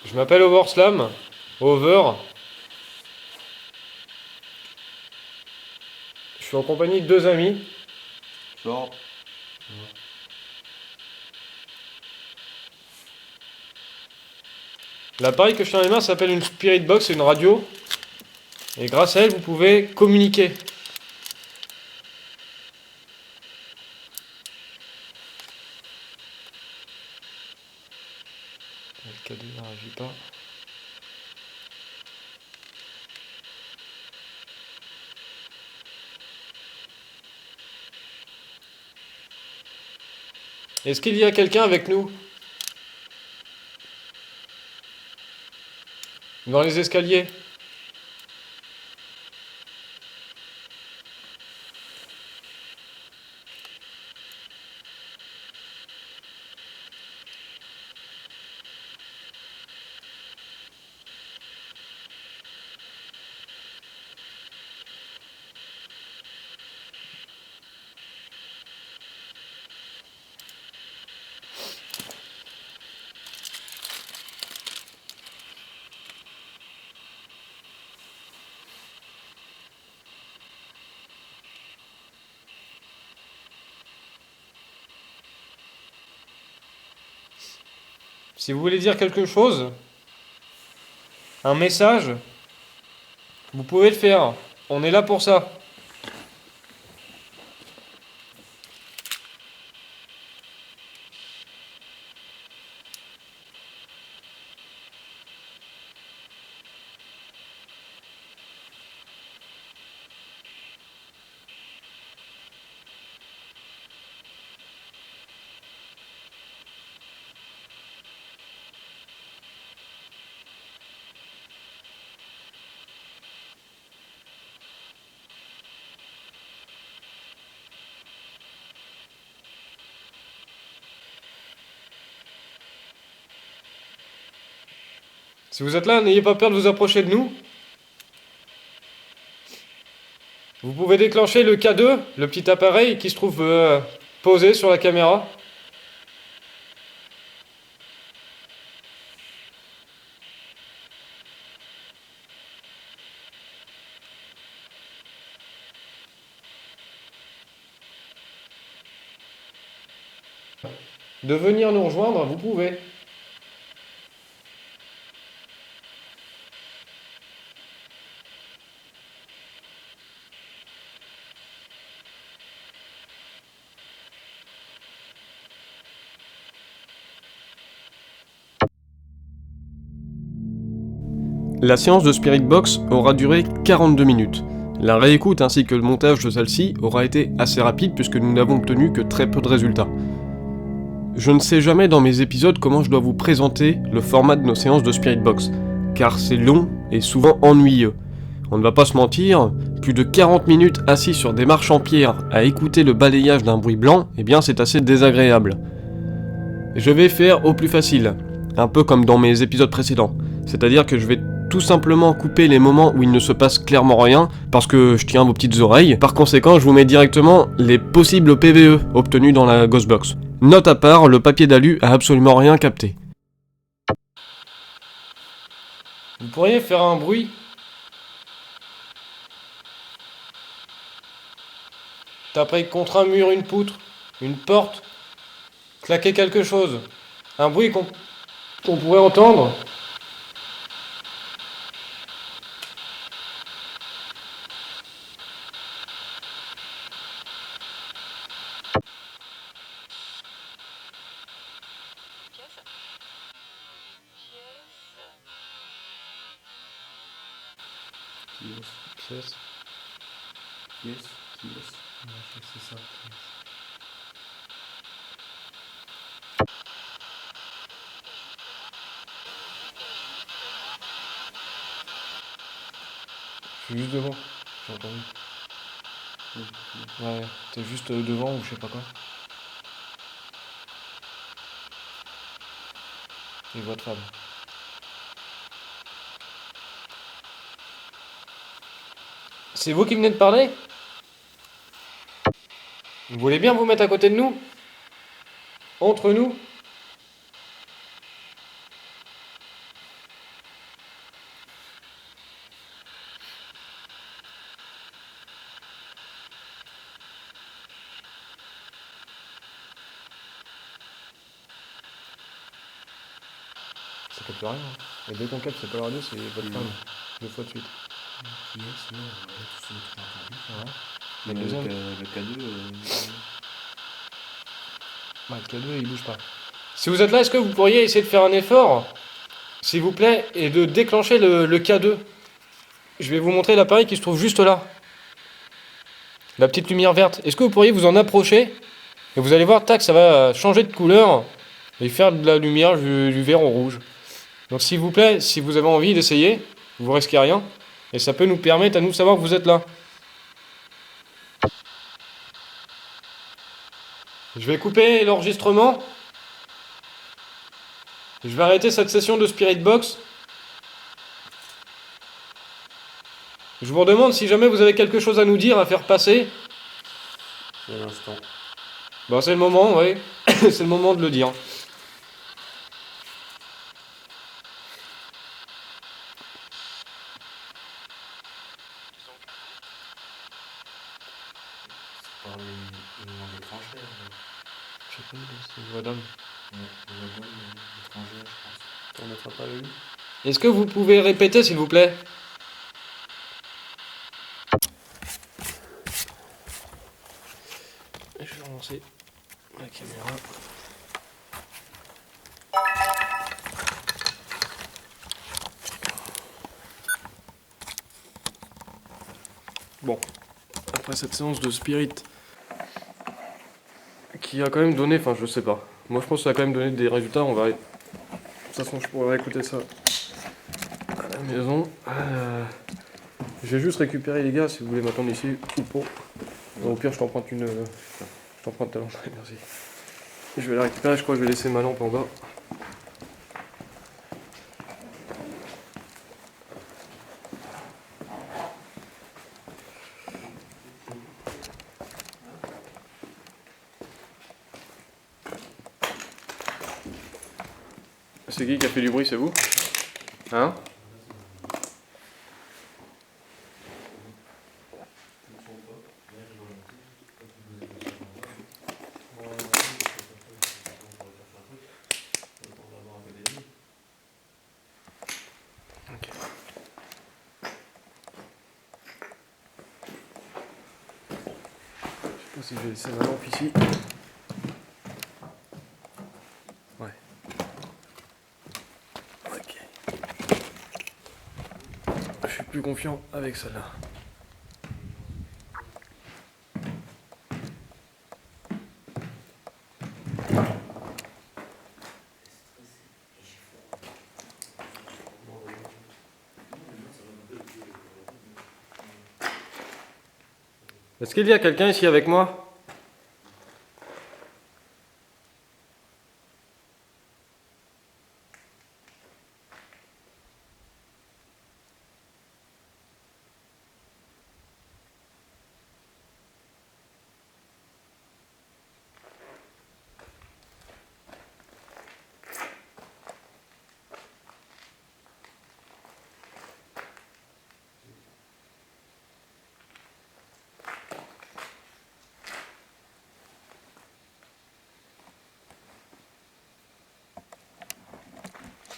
Je m'appelle Overslam. Over. Je suis en compagnie de 2 amis. Genre. L'appareil que je tiens dans les mains s'appelle une Spirit Box, c'est une radio. Et grâce à elle, vous pouvez communiquer. Le cadeau ne réagit pas. Est-ce qu'il y a quelqu'un avec nous? Dans les escaliers? Si vous voulez dire quelque chose, un message, vous pouvez le faire. On est là pour ça. Si vous êtes là, n'ayez pas peur de vous approcher de nous. Vous pouvez déclencher le K2, le petit appareil qui se trouve posé sur la caméra. De venir nous rejoindre, vous pouvez. La séance de Spirit Box aura duré 42 minutes. La réécoute ainsi que le montage de celle-ci aura été assez rapide puisque nous n'avons obtenu que très peu de résultats. Je ne sais jamais dans mes épisodes comment je dois vous présenter le format de nos séances de Spirit Box, car c'est long et souvent ennuyeux. On ne va pas se mentir, plus de 40 minutes assis sur des marches en pierre à écouter le balayage d'un bruit blanc, eh bien c'est assez désagréable. Je vais faire au plus facile, un peu comme dans mes épisodes précédents, c'est-à-dire que je vais tout simplement couper les moments où il ne se passe clairement rien, parce que je tiens vos petites oreilles. Par conséquent, je vous mets directement les possibles PVE obtenus dans la Ghostbox. Note à part, le papier d'alu a absolument rien capté. Vous pourriez faire un bruit? Taper contre un mur, une poutre, une porte, claquer quelque chose. Un bruit qu'on pourrait entendre. Pièce. C'est ça. Je suis juste devant, j'ai entendu. Ouais, t'es juste devant ou je sais pas quoi. Une voix de femme. C'est vous qui venez de parler? Vous voulez bien vous mettre à côté de nous? Entre nous? Ça capte rien. Hein. Et dès qu'on capte, c'est pas la radio, c'est votre femme. 2 fois de suite. Qui est sinon tous les trois entendu. Ouais. Mais Le deuxième. le K2, Ouais, le K2, il bouge pas. Si vous êtes là, est-ce que vous pourriez essayer de faire un effort, s'il vous plaît, et de déclencher le K2? Je vais vous montrer l'appareil qui se trouve juste là. La petite lumière verte. Est-ce que vous pourriez vous en approcher? Et vous allez voir, tac, ça va changer de couleur et faire de la lumière du vert au rouge. Donc s'il vous plaît, si vous avez envie d'essayer, vous risquez rien. Et ça peut nous permettre à nous de savoir que vous êtes là. Je vais couper l'enregistrement. Je vais arrêter cette session de Spirit Box. Je vous redemande si jamais vous avez quelque chose à nous dire, à faire passer. c'est l'instant. Bah c'est le moment, oui. C'est le moment de le dire. C'est par le nom étranger. Je sais pas, c'est une voix d'homme. Étranger, je pense. On mettra pas le lit. Est-ce que vous pouvez répéter, s'il vous plaît? Je vais relancer la caméra. Bon, après cette séance de Spirit, qui a quand même donné, enfin je sais pas, moi je pense que ça a quand même donné des résultats, on va... De toute façon je pourrais écouter ça à la maison. Je vais juste récupérer les gars si vous voulez m'attendre ici ou pas. Au pire je t'emprunte je t'emprunte ta lampe, merci. Je vais la récupérer, je crois que je vais laisser ma lampe en bas. C'est qui a fait du bruit, c'est vous? Hein? Ok. Je sais pas si je vais laisser ma lampe ici. Ouais. Ok. Je suis plus confiant avec celle-là. Est-ce qu'il y a quelqu'un ici avec moi?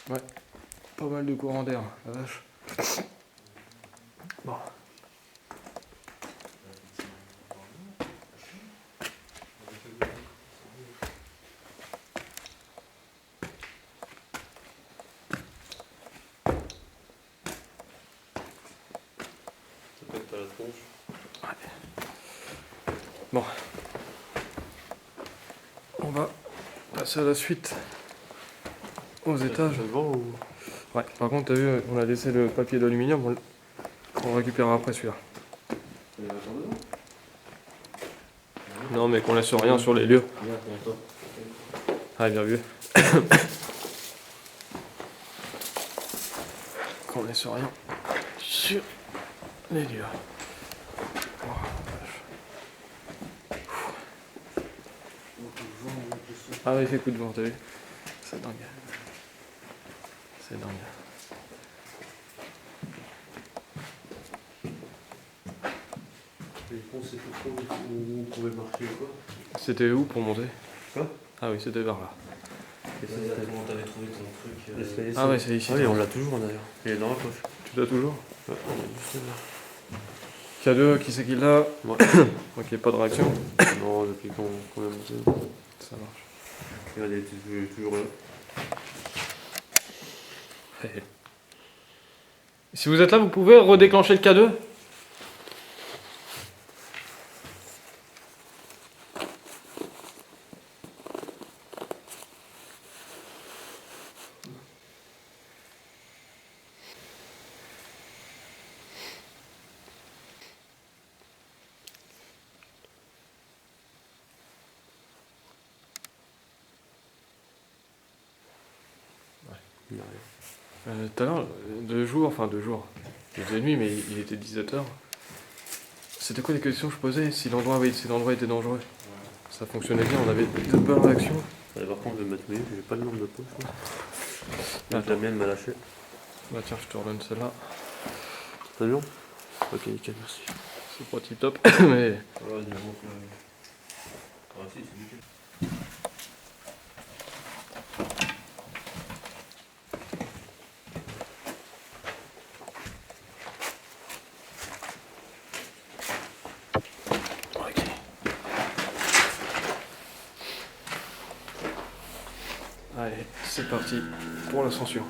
Ouais, pas mal de courant d'air, la vache. Bon. Ça pète pas la tronche. Bon. On va passer à la suite. Aux étages. Devant ou. Ouais, par contre, t'as vu, on a laissé le papier d'aluminium, on récupérera après celui-là. Non, mais qu'on laisse rien sur les lieux. Ah, bien vu. Qu'on laisse rien sur les lieux. Oh, vache. Ah ouais, il fait coup de vent, t'as vu? C'est dingue. C'est dingue. Les ponts, c'est pour où on pouvait marcher ou quoi? C'était où pour monter? Quoi? Ah oui, c'était vers là. Comment t'avais trouvé ton truc Ah ouais, c'est ici. Oui, on l'a toujours d'ailleurs. Il est dans la poche. Tu l'as toujours? Ouais, on a juste K2, qui c'est qui l'a? Ouais. Ok, pas de réaction. Non, depuis qu'on est monté. Ça marche. Regarde, il était toujours là. Si vous êtes là, vous pouvez redéclencher le K2? Il n'y a rien. Tout à l'heure, 2 jours, enfin 2 jours. Il faisait nuit, mais il était 17h. C'était quoi les questions que je posais? Si l'endroit était dangereux. Ça fonctionnait bien, on avait de bonnes réactions. Allez, par contre, je vais mettre mes, j'ai pas le nombre de poches. Attends. La mienne m'a lâché. Bah tiens, je te redonne celle-là. T'as vu? Ok, nickel, merci. C'est pas tip top, mais... Ah, dis donc, ah, si, c'est nickel. Ok. Allez, c'est parti pour l'ascension.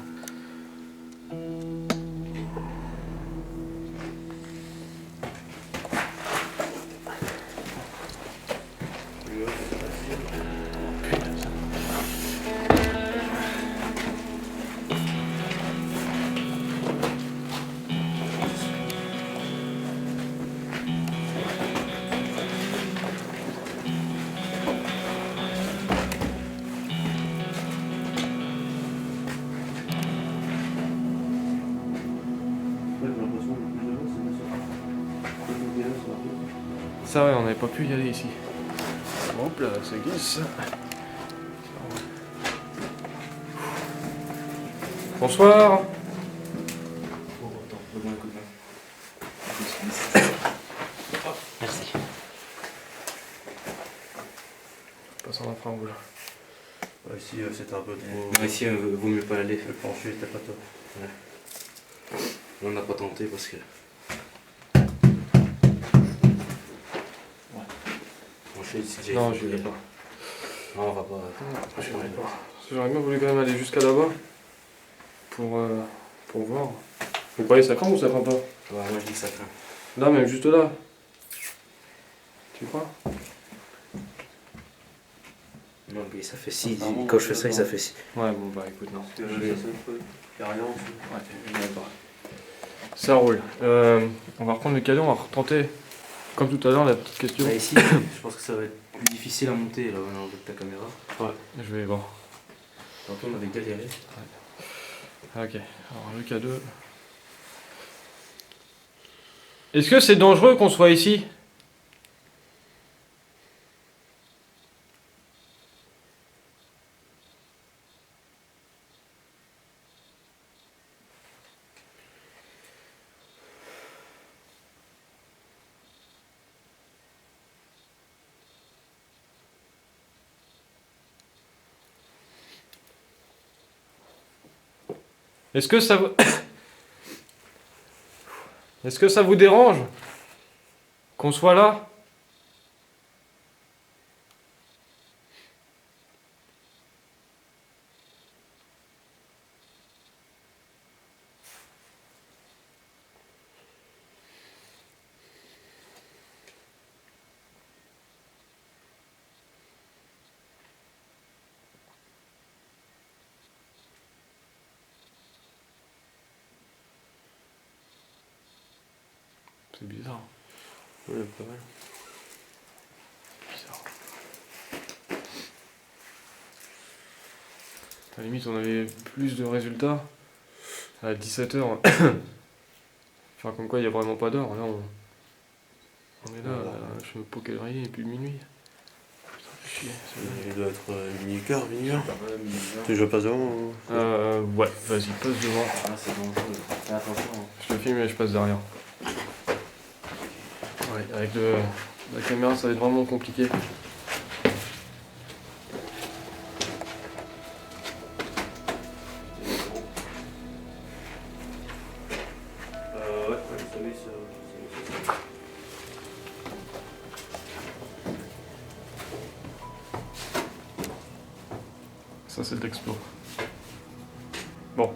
Ça ouais, on n'avait pas pu y aller ici. Hop là, ça glisse. Bonsoir. Merci. Passe en infra rouge. Ouais, ici, c'était un peu trop. Non, ici, vaut mieux pas aller. Le plancher était pas top. On n'a pas tenté parce que. Plancher ici, j'ai Non, fait- je vais pas. Non, on va pas. J'irai pas. J'aurais bien voulu quand même aller jusqu'à là-bas pour voir. Vous croyez que ça craint ou ça craint pas? Ouais, moi je dis que ça craint. Là, même juste là. Tu crois? Non, mais ça fait 6. Quand je fais ça, ça fait 6. Ouais, bon bah écoute, non. Il y a rien en dessous. Ouais, je vais pas. Ça roule. On va reprendre le cadeau, on va retenter Comme tout à l'heure, la petite question. Bah, ici, je pense que ça va être plus difficile à monter là, avec ta caméra. Je vais voir. Tantôt, on avait galéré. Ah, ok, alors le K2. Est-ce que c'est dangereux qu'on soit ici? Est-ce que ça vous... Est-ce que ça vous dérange qu'on soit là? C'est bizarre. Ouais, pas mal. Bizarre. À la limite, on avait plus de résultats à 17h. Enfin, comme quoi, il n'y a vraiment pas d'heure. Là, on est là, je me pokélerie et puis minuit. Putain, fais chier. Il doit être minuit quart, minuit heure. Ouais, mais bizarre. Tu veux que je passe devant ou... Ouais, vas-y, passe devant. Ah, c'est dangereux. Fais attention. Hein. Je te filme et je passe derrière. Ouais, avec la caméra, ça va être vraiment compliqué. Ouais, vous savez, ça. Ça, c'est de l'explo. Bon.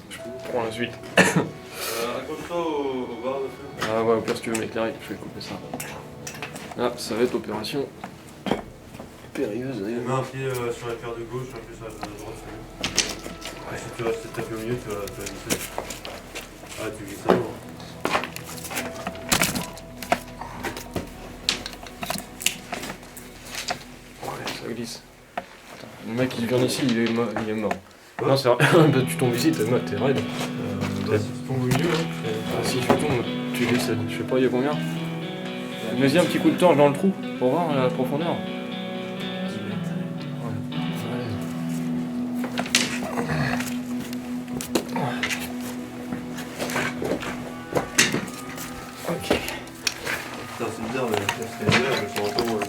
Je prends la suite. Raconte-toi au bar de feu. Ah ouais, au pire, si tu veux m'éclairer, je vais couper ça. Là, ça va être opération périlleuse. Tu mets un pied sur la paire de gauche, un pied sur la paire de droite, c'est mieux. Ouais. Si tu restes taper au milieu, tu vas glisser. Ah, tu glisses à l'eau. Ouais, ça glisse. Attends, le mec qui vient d'ici, il est mort. Quoi? Non, c'est vrai. Bah, tu tombes ici, t'es raide. Bah, si tu tombes au milieu, hein. Ah, si tu tombes, tu décèdes. Je sais pas, il y a combien. Vas-y, un petit coup de torche dans le trou pour voir la profondeur. 10 mètres. Ok. Putain, c'est bizarre, mais c'est bizarre, je me sens encore.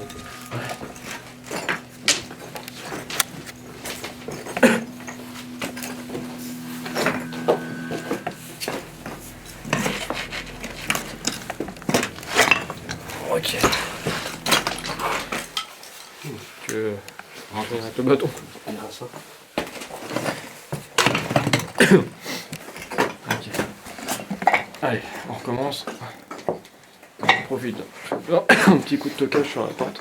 Ok. Tu veux rentrer avec le bâton? On prend ça. Ok. Allez, on recommence. On profite. Un petit coup de tocage sur la porte.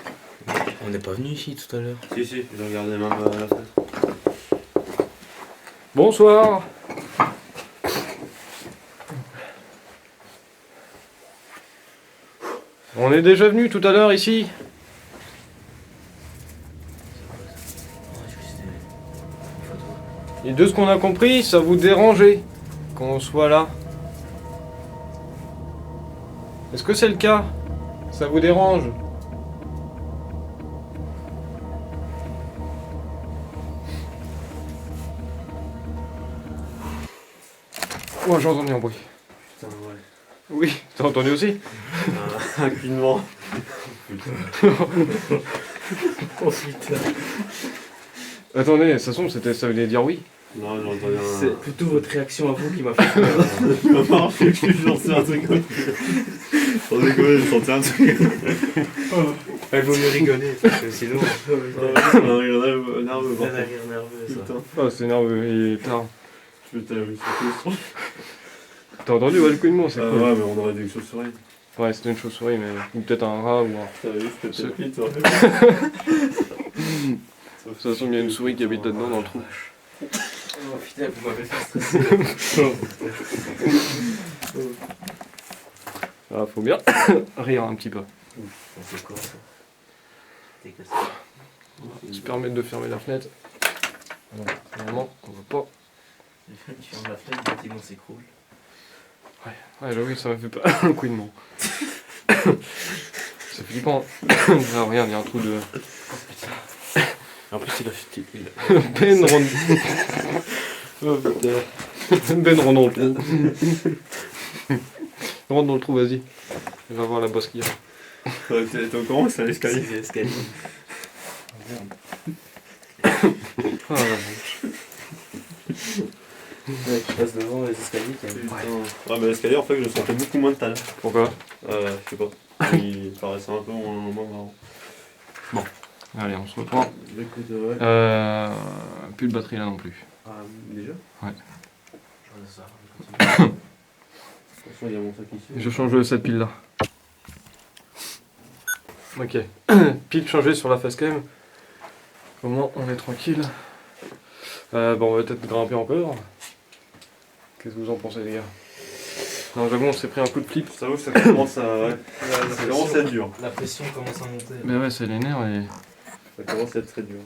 On n'est pas venu ici tout à l'heure. Si, j'ai regardé même à la fenêtre. Bonsoir. On est déjà venu tout à l'heure ici. Et de ce qu'on a compris, ça vous dérangeait qu'on soit là. Est-ce que c'est le cas? Ça vous dérange? Oh, j'ai entendu un bruit. Putain, ouais. Oui, t'as entendu aussi? Un clignement. Oh putain. Attendez, de toute façon, ça voulait dire oui. Non, j'ai entendu un. C'est plutôt votre réaction à vous qui m'a fait peur. Tu m'as pas remarqué que j'en sais un truc. Sans déconner, j'ai senti un truc. Il vaut mieux rigoler parce que sinon. Un rire nerveux, C'est un rire nerveux ça. Putain, Oh, c'est nerveux, il est tard. putain, oui, c'est tout. T'as entendu, ouais, le couinement, c'est cool. Ouais, mais on aurait dit quelque chose sur elle. Ouais, c'était une chauve-souris, mais ou peut-être un rat ou un... T'as vu, c'était peut-être vite, toi. De toute façon, il y a une souris qui habite là-dedans dans le trou. Oh putain, vous m'avez fait stresser. Ah, faut bien rire un petit peu. C'est quoi ça? T'es cassé. Se permettre de fermer la fenêtre. Non, normalement, on va pas. Il ferme la fenêtre, le bâtiment s'écroule. Ouais, j'avoue, ça m'a fait pas un couinement. C'est flippant. Ah, regarde, il y a un trou de. En plus, il a fait. Ben rentre. Oh putain. Ben rentre dans le trou. Rentre dans le trou, vas-y. On va voir la bosse qu'il y a. T'es au courant que c'est à l'escalier? C'est l'escalier. Ah la vache. Ouais, tu passes devant les escaliers, t'as Putain. Ouais, mais l'escalier, en fait, je le sentais beaucoup moins tout à l'heure. Pourquoi? Je sais pas. Il paraissait un peu moins marrant. Allez, on se reprend. Écoute, ouais. Plus de batterie là non plus. Ah, déjà? J'en ai ça. je continue. Attention, il y a mon sac ici. Je change cette pile là. Ok. Pile changée sur la face cam. Au moins on est tranquille. Bon, on va peut-être grimper encore. Qu'est-ce que vous en pensez les gars? Non, j'avoue, on s'est pris un coup de flip. Ça vaut, ça commence à. Ouais. Ça commence à être dur. La pression commence à monter. Mais ouais, c'est les nerfs et. Ça commence à être très dur.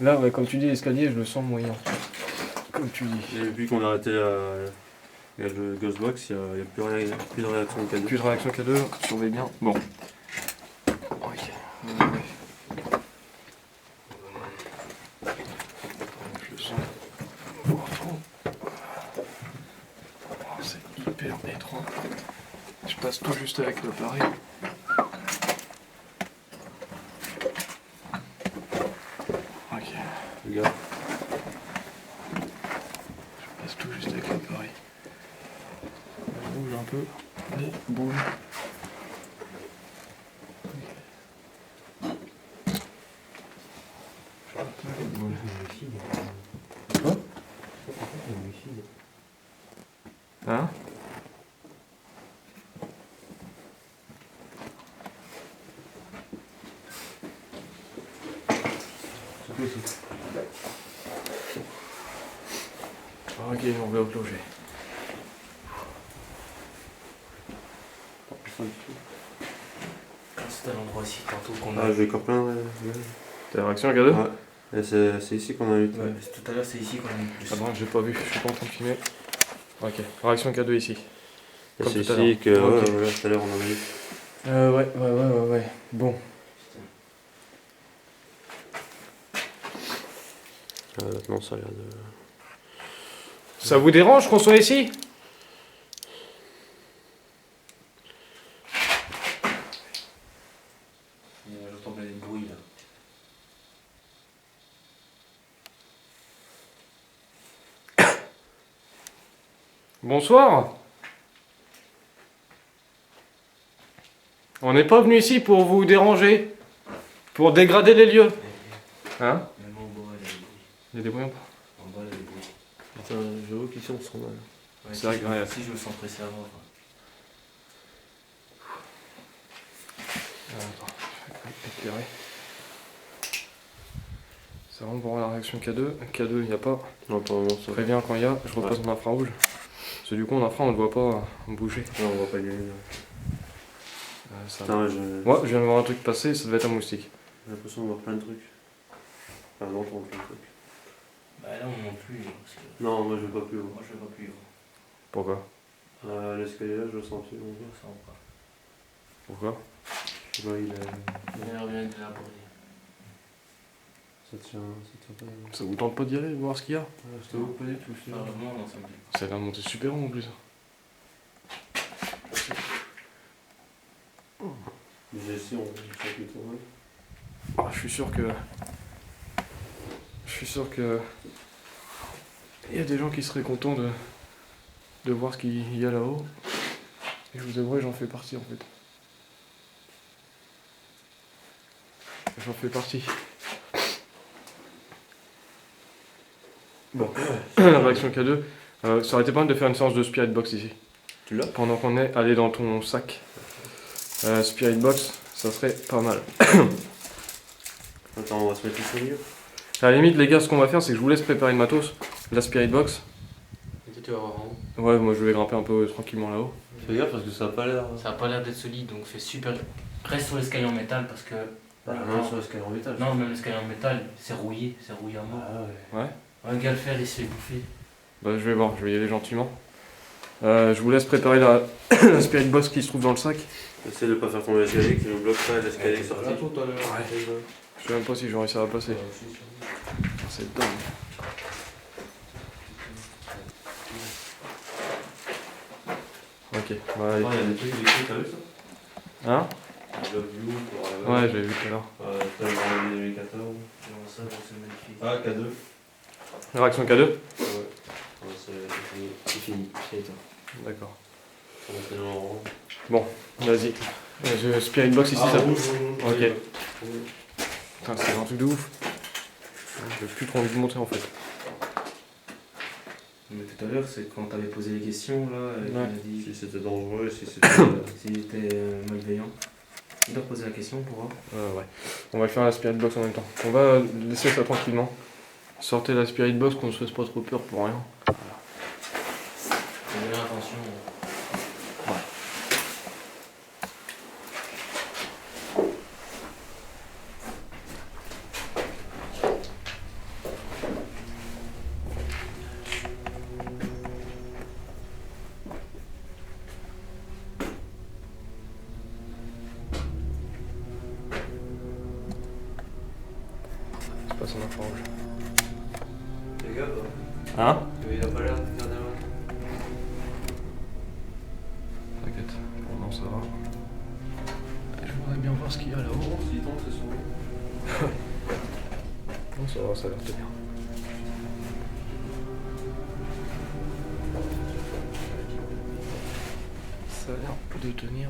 Là, ouais, comme tu dis, l'escalier, je le sens moyen. Comme tu dis. Et vu qu'on a arrêté le Ghostbox, il n'y a plus rien, plus de réaction de cadeau. Plus de réaction K2, surveille bien. Bon. Ok. Je le sens. Oh, c'est hyper étroit. Je passe tout juste avec l'appareil. Ok. Regarde. Je passe tout juste avec l'appareil. Je bouge un peu. Allez, bouge. Quoi? Hein? Ok, on va au clocher. C'est à l'endroit ici, tantôt qu'on Ah, a. j'ai encore plein. Ouais. T'as la réaction K2? Ouais. Et c'est ici qu'on a eu. Ouais, tout à l'heure, c'est ici qu'on a mis plus. Ah bon, j'ai pas vu, je suis pas en train de filmer. Ok, réaction K2 ici. Et Comme c'est tout à ici que. l'heure. Ok. Ouais, tout à l'heure on en a eu. Ouais. Bon. Maintenant ça a l'air de. Ça vous dérange qu'on soit ici? J'entends des bruits là. Bonsoir. On n'est pas venu ici pour vous déranger, pour dégrader les lieux. Hein? Même en bas, il y a des bruits. Il y a des bruits en bas. En bas, il y a des bruits. Putain, j'avoue qu'ici on se sent mal. Ouais, C'est vrai que, ouais. Si je me sens pressé à voir. Attends, je vais éclairer. C'est vraiment pour voir la réaction K2. K2, il n'y a pas. Non, pour le moment ça. Préviens quand il y a, je repasse en infrarouge. Parce que du coup, en infra, on ne le voit pas bouger. Non, on va pas y aller. Ça... Putain, Ouais, je viens de voir un truc passer, ça devait être un moustique. j'ai l'impression de voir plein de trucs. Enfin, d'entendre plein de trucs. Bah là, on monte plus. Parce que... Non, moi je veux pas plus haut. Moi, je vois plus. Pourquoi? L'escalier là, je le sens plus haut. Je sens pas. Pourquoi? Je sais pas, il est. Bien de la bruit. Ça tient pas. Ça vous tente pas d'y aller, voir ce qu'il y a? Je t'avoue pas du tout. Heureusement, non, ça me plaît pas. Ça va monter super haut en plus. Mais ici, on fait plutôt mal. Ah, je suis sûr que. Il y a des gens qui seraient contents de voir ce qu'il y a là-haut. Et je vous avouerai, j'en fais partie en fait. J'en fais partie. Bon, la réaction K2. Ça aurait été pas mal de faire une séance de Spirit Box ici. Tu l'as? Pendant qu'on est allé dans ton sac. Spirit Box, ça serait pas mal. Attends, on va se mettre ici au milieu. À la limite, les gars, ce qu'on va faire, c'est que je vous laisse préparer le matos. La Spirit Box. Et tu vas voir en haut. Ouais, moi je vais grimper un peu tranquillement là-haut. Ok. Fais gaffe parce que ça a pas l'air. Ça a pas l'air d'être solide, donc fais super. Reste sur l'escalier en métal parce que. Non, sur l'escalier en métal. Non, même l'escalier en métal, c'est rouillé à mort. Ah ouais. Ouais. Un gars le fer, il se fait bouffer. Bah je vais voir, je vais y aller gentiment. Je vous laisse préparer la, la spirit box qui se trouve dans le sac. Essaye de pas faire tomber l'escalier qui nous bloque pas l'escalier sorti. Je sais même pas si j'aurai ça à passer. C'est dingue. Ok, bah allez. Il y a des trucs électriques, t'as vu ça? Hein? Love you pour Ouais, j'avais vu tout à l'heure. t'as le grand 2014. Ça, c'est magnifique. Ah, K2. La réaction K2? Ouais. C'est fini. D'accord. On va faire en rond. Bon, vas-y. J'ai spirit box ici, ça. rouge. Ok. Putain, c'est un truc de ouf. J'ai plus trop envie de montrer en fait. Mais tout à l'heure, c'est quand t'avais posé les questions, là, et qu'on a dit Si c'était dangereux, si c'était. s'il était malveillant. Il doit poser la question pour voir. Ouais. On va faire la spirit box en même temps. On va laisser ça tranquillement. Sortez la spirit box, qu'on ne se fasse pas trop peur pour rien. Fais bien attention. C'est pas son infrarouge. Fais gaffe, Hein? il a pas l'air de faire des mains. T'inquiète, non ça va. Je voudrais bien voir ce qu'il y a là-haut. S'il tombe, c'est son. Non ça va, ça a l'air de bien. Ça a l'air de tenir.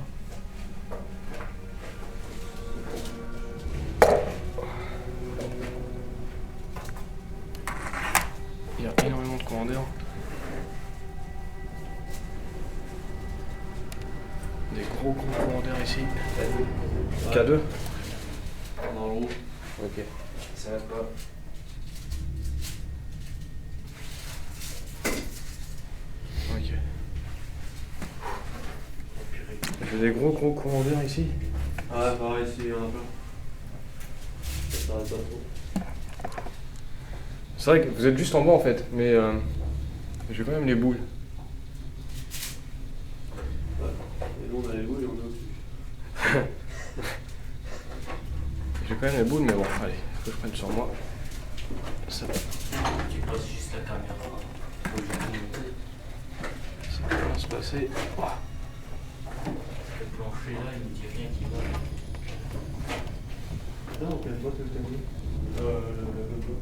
Il y a énormément de courant d'air. Des gros courants d'air ici. K2. Dans le rouge. Ok. Ça va pas. Ok. J'ai des gros courants d'air ici. Ah, pareil, ici, il y en a plein. Ça s'arrête pas trop. C'est vrai que vous êtes juste en bas en fait, mais j'ai quand même les boules. Et nous, on a les boules et on est au-dessus. J'ai quand même les boules, mais bon, allez, faut que je prenne sur moi. Ça va. Tu poses juste la caméra. Faut que je monte. Ça va bien se passer. Oh. Le plancher là, il me dit rien qui va. Non, on connaît pas que le tableau. Le bloc.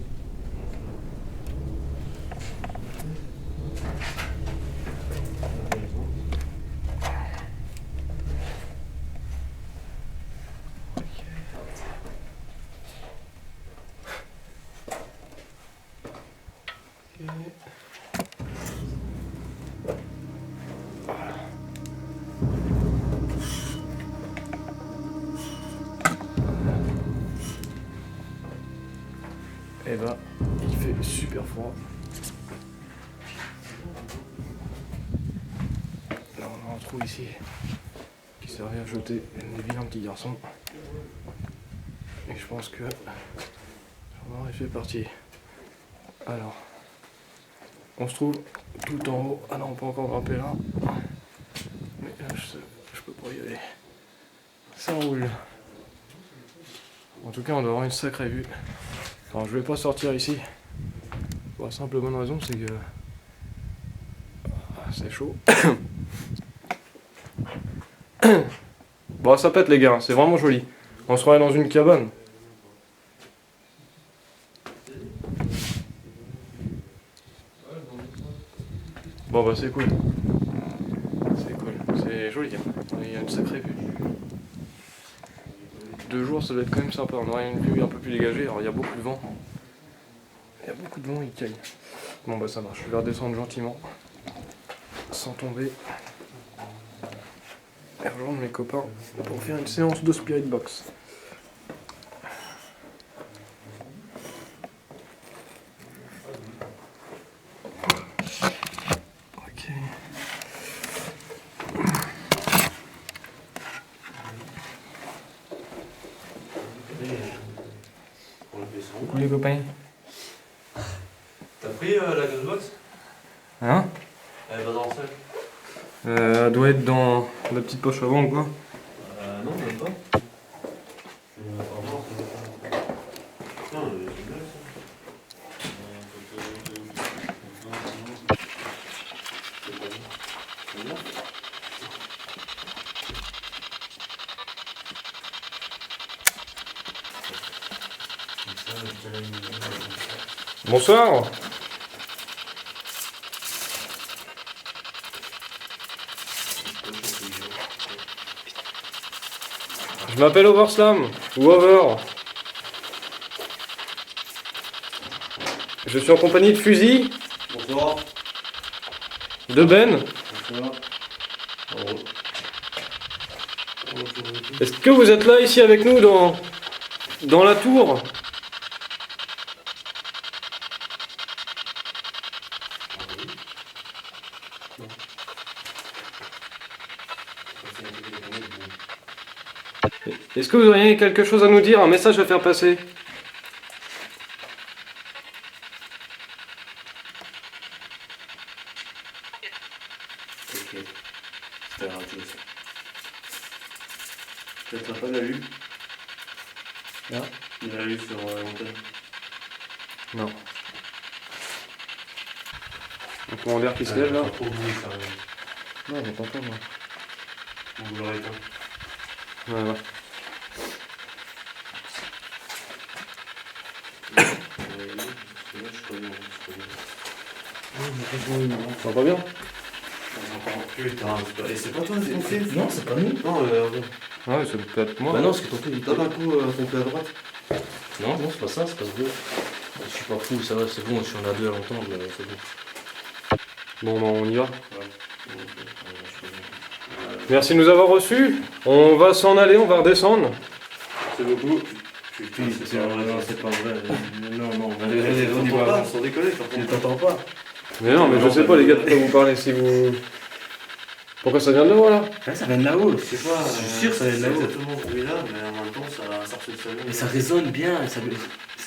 Et bah, il fait super froid. Là, on a un trou ici qui servait à jeter des vilains petits garçons. Et je pense que j'en aurais fait partie. Alors, on se trouve tout en haut. Ah non, on peut encore grimper là. Mais là, je peux pas y aller. Ça roule. En tout cas, on doit avoir une sacrée vue. Alors, je vais pas sortir ici. Pour la simple bonne raison, c'est que c'est chaud. Bon, ça pète les gars, c'est vraiment joli. On se croirait dans une cabane. Bon bah c'est cool. C'est cool, c'est joli. Hein. Il y a une sacrée vue. 2 jours, ça doit être quand même sympa. On aurait une vue un peu plus dégagée. Alors il y a beaucoup de vent. Il y a beaucoup de vent, il caille. Bon bah ça marche. Je vais redescendre gentiment. Sans tomber. Et rejoindre mes copains pour faire une séance de spirit box. Ok. Coucou les copains. T'as pris la Ghostbox? Hein? Elle va dans le sac. Elle doit être dans la petite poche avant ou quoi? Non, même pas. Putain, c'est bien ça. Bonsoir. Je m'appelle Overslam, ou Over. Je suis en compagnie de Fusil, Bonsoir. de Ben. Bonsoir. Est-ce que vous êtes là ici avec nous dans la tour? Est-ce que vous auriez quelque chose à nous dire, un message à faire passer? Ok. C'était la radio ça. Peut-être un peu l'a lu. Ah. Il l'a lu sur l'antenne. Non. Un commandeur qui se lève là? Trop bruit ça. Non, j'entends pas moi. On vous l'aurait éteint. Ouais, ouais. Là, je suis pas bien. Ça va pas bien? Putain, et c'est pas toi ton clé? Non, c'est pas nous. Non, Ouais, c'est peut-être moi. Bah non, c'est que ton clé. donne un coup ton clé à droite. Non, non, c'est pas ça, c'est pas ce deux. Je suis pas fou, ça va, c'est bon, je suis en A2 à l'entendre, mais c'est bon. Bon, bah, on y va. Ouais. Merci de nous avoir reçus. On va s'en aller, on va redescendre. C'est beaucoup. Putain, c'est pas vrai. Non, non, on On y t'entend va. pas, sans déconner, Je t'entends pas. Mais non, mais je sais pas les gars de quoi vous parlez si vous... Pourquoi ça vient de là, là? Ouais, ça vient de là-haut. Je sais pas, Je suis sûr que ça vient de c'est là-haut. exactement ce bruit-là, mais en même temps, ça refait le salon. Mais ça résonne bien, ça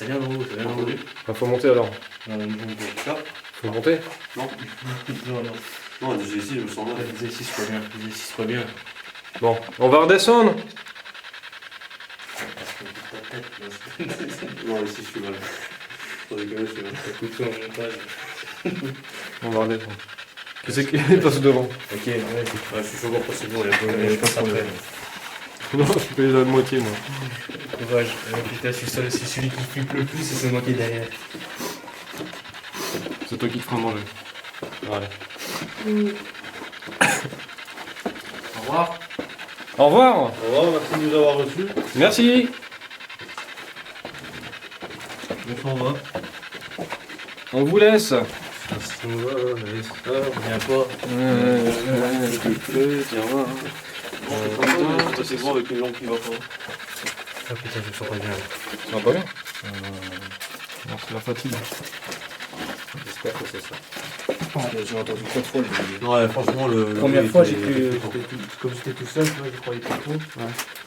vient d'en haut, ça vient d'en haut. Entendu? Bah, faut monter alors. Non, non, non. Ça? Faut monter. Non. Non, non. Non, déjà ici, je me sens mal. Les exercices pas bien, les exercices pas bien. Bon, on va redescendre. Non, ici, je suis mal. Sans déconner, je suis mal. Écoute ça en montage. On va redescendre. Qui c'est qui passe devant? Ok, ouais, Ouais, je suis chaud pour passer bon, il y a pas je passe après. Non, je suis déjà de moitié, moi. Courage. Putain, c'est celui qui flippe le plus, c'est moi qui est derrière. C'est toi qui te feras manger. Allez. Au revoir. Au revoir. Au revoir, merci de nous avoir reçus. Merci. On s'en va. On vous laisse. Viens pas. C'est bon avec une lampe qui va pas. Ah putain, je me sens pas bien. Ça va pas bien? Non, c'est la fatigue. J'espère que c'est ça. J'ai entendu trop de fois les vidéos. Ouais, franchement, La première fois, j'ai cru. Comme j'étais tout seul, tu vois, je croyais pas trop. Ouais.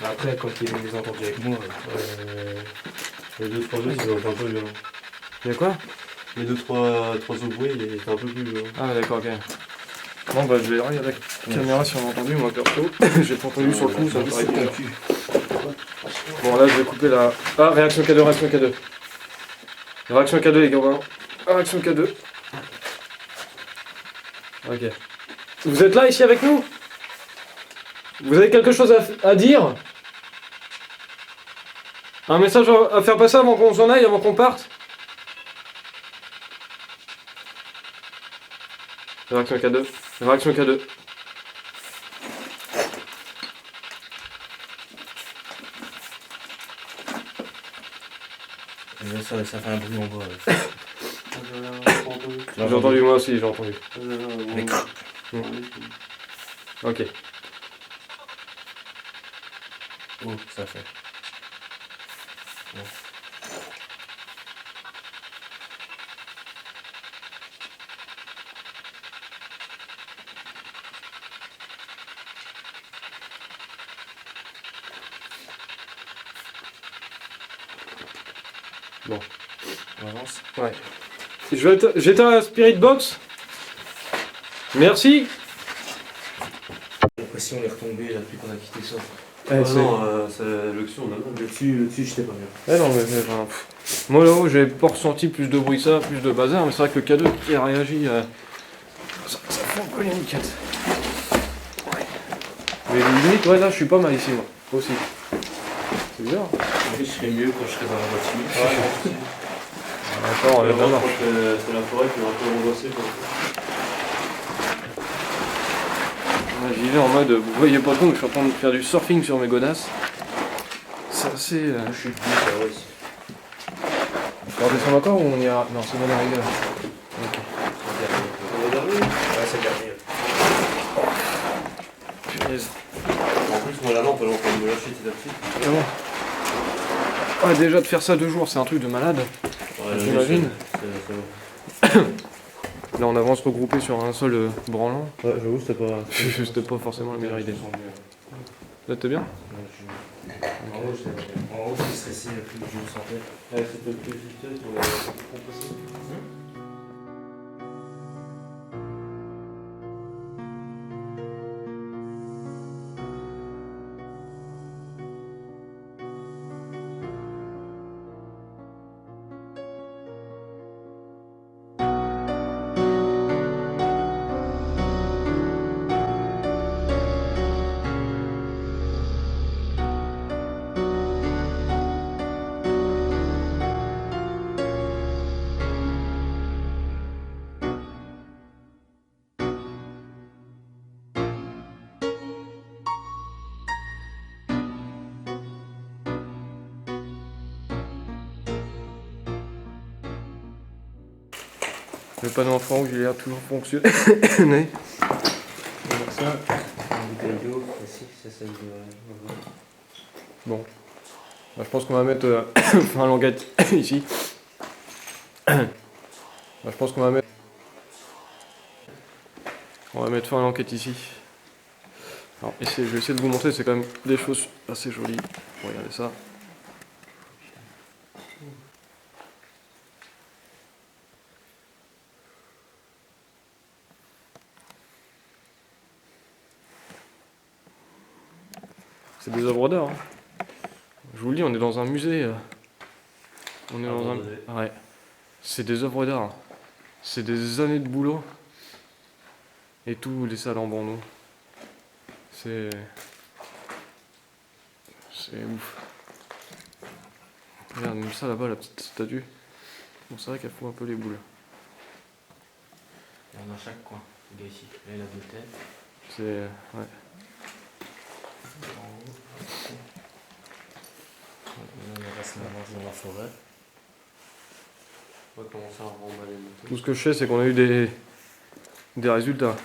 Mais après, quand il les a entendus avec moi. Les 2-3 autres, ils ont été un peu violents. Y'a quoi? Les 2-3 autres bruits, ils étaient un peu plus violents. Ah, d'accord, ok. Bon, bah, je vais regarder avec la caméra si on a entendu, moi, perso. J'ai pas entendu sur le coup, ça me paraît bizarre. Bon, là, je vais couper la. Ah, réaction K2, réaction K2. Réaction K2, les gars. Réaction K2. Ok. Vous êtes là, ici, avec nous? Vous avez quelque chose à dire? Un message à faire passer avant qu'on s'en aille, avant qu'on parte? Réaction K2. Réaction K2. Ça fait un bruit en bas. J'ai entendu moi aussi, j'ai entendu. Mais Ok. oh, ça fait. Bon. On avance. Ouais. J'éteins la Spirit Box. Merci. J'ai l'impression on est retombé là depuis qu'on a quitté ça. non, c'est l'option, on a le dessus, j'étais pas bien. Non, mais enfin, moi là-haut, j'ai pas ressenti plus de bruit que ça, plus de bazar, mais c'est vrai que le K2 qui a réagi, ça fait un peu les niquettes. Ouais. Mais limite, ouais, là, je suis pas mal ici, moi, aussi. C'est bizarre. Je serais mieux quand je serais dans la voiture. Attends, Je crois que c'est la forêt qui m'a un peu angoissé. J'y vais en mode, vous voyez pas trop, mais je suis en train de faire du surfing sur mes godasses. C'est assez... Je suis plus, ça va ici. On va redescendre encore ou on ira... Non, c'est bon, la rigueur. Ok. C'est le dernier. Ouais, c'est le dernier. Punaise. En plus, moi, la lampe, elle est en train de me lâcher petit à petit. Vraiment. Ouais, déjà de faire ça 2 jours, c'est un truc de malade. Ouais, J'imagine. C'est bon. Là, on avance regroupé sur un sol branlant. Ouais, j'avoue, c'était pas. C'était pas forcément la meilleure idée. Là, t'es bien? En haut, j'étais stressé, plus je me sentais. Ouais, c'était plus vite pour composer. Le panneau infrarouge, où il a l'air toujours fonctionné. Ça, une bouteille d'eau, ici, ça, ça me Bon. Bah, je pense qu'on va mettre un languette ici. Bah, je pense qu'on va mettre... On va mettre fin à l'enquête ici. Alors, je vais essayer de vous montrer, c'est quand même des choses assez jolies. Regardez ça. C'est des œuvres d'art. Hein. Je vous le dis, on est dans un musée. On est dans un... Ouais. C'est des œuvres d'art. C'est des années de boulot. Et tout les salles en bandeau. C'est ouf. Regarde, même ça là-bas, la petite statue. Bon, c'est vrai qu'elle fout un peu les boules. Il y en a chaque coin. Il y a ici. Là, il a deux têtes. C'est... Ouais. En haut. Là, il reste la marche dans la forêt. On va commencer à remballer le moteur. Tout ce que je sais, c'est qu'on a eu des résultats.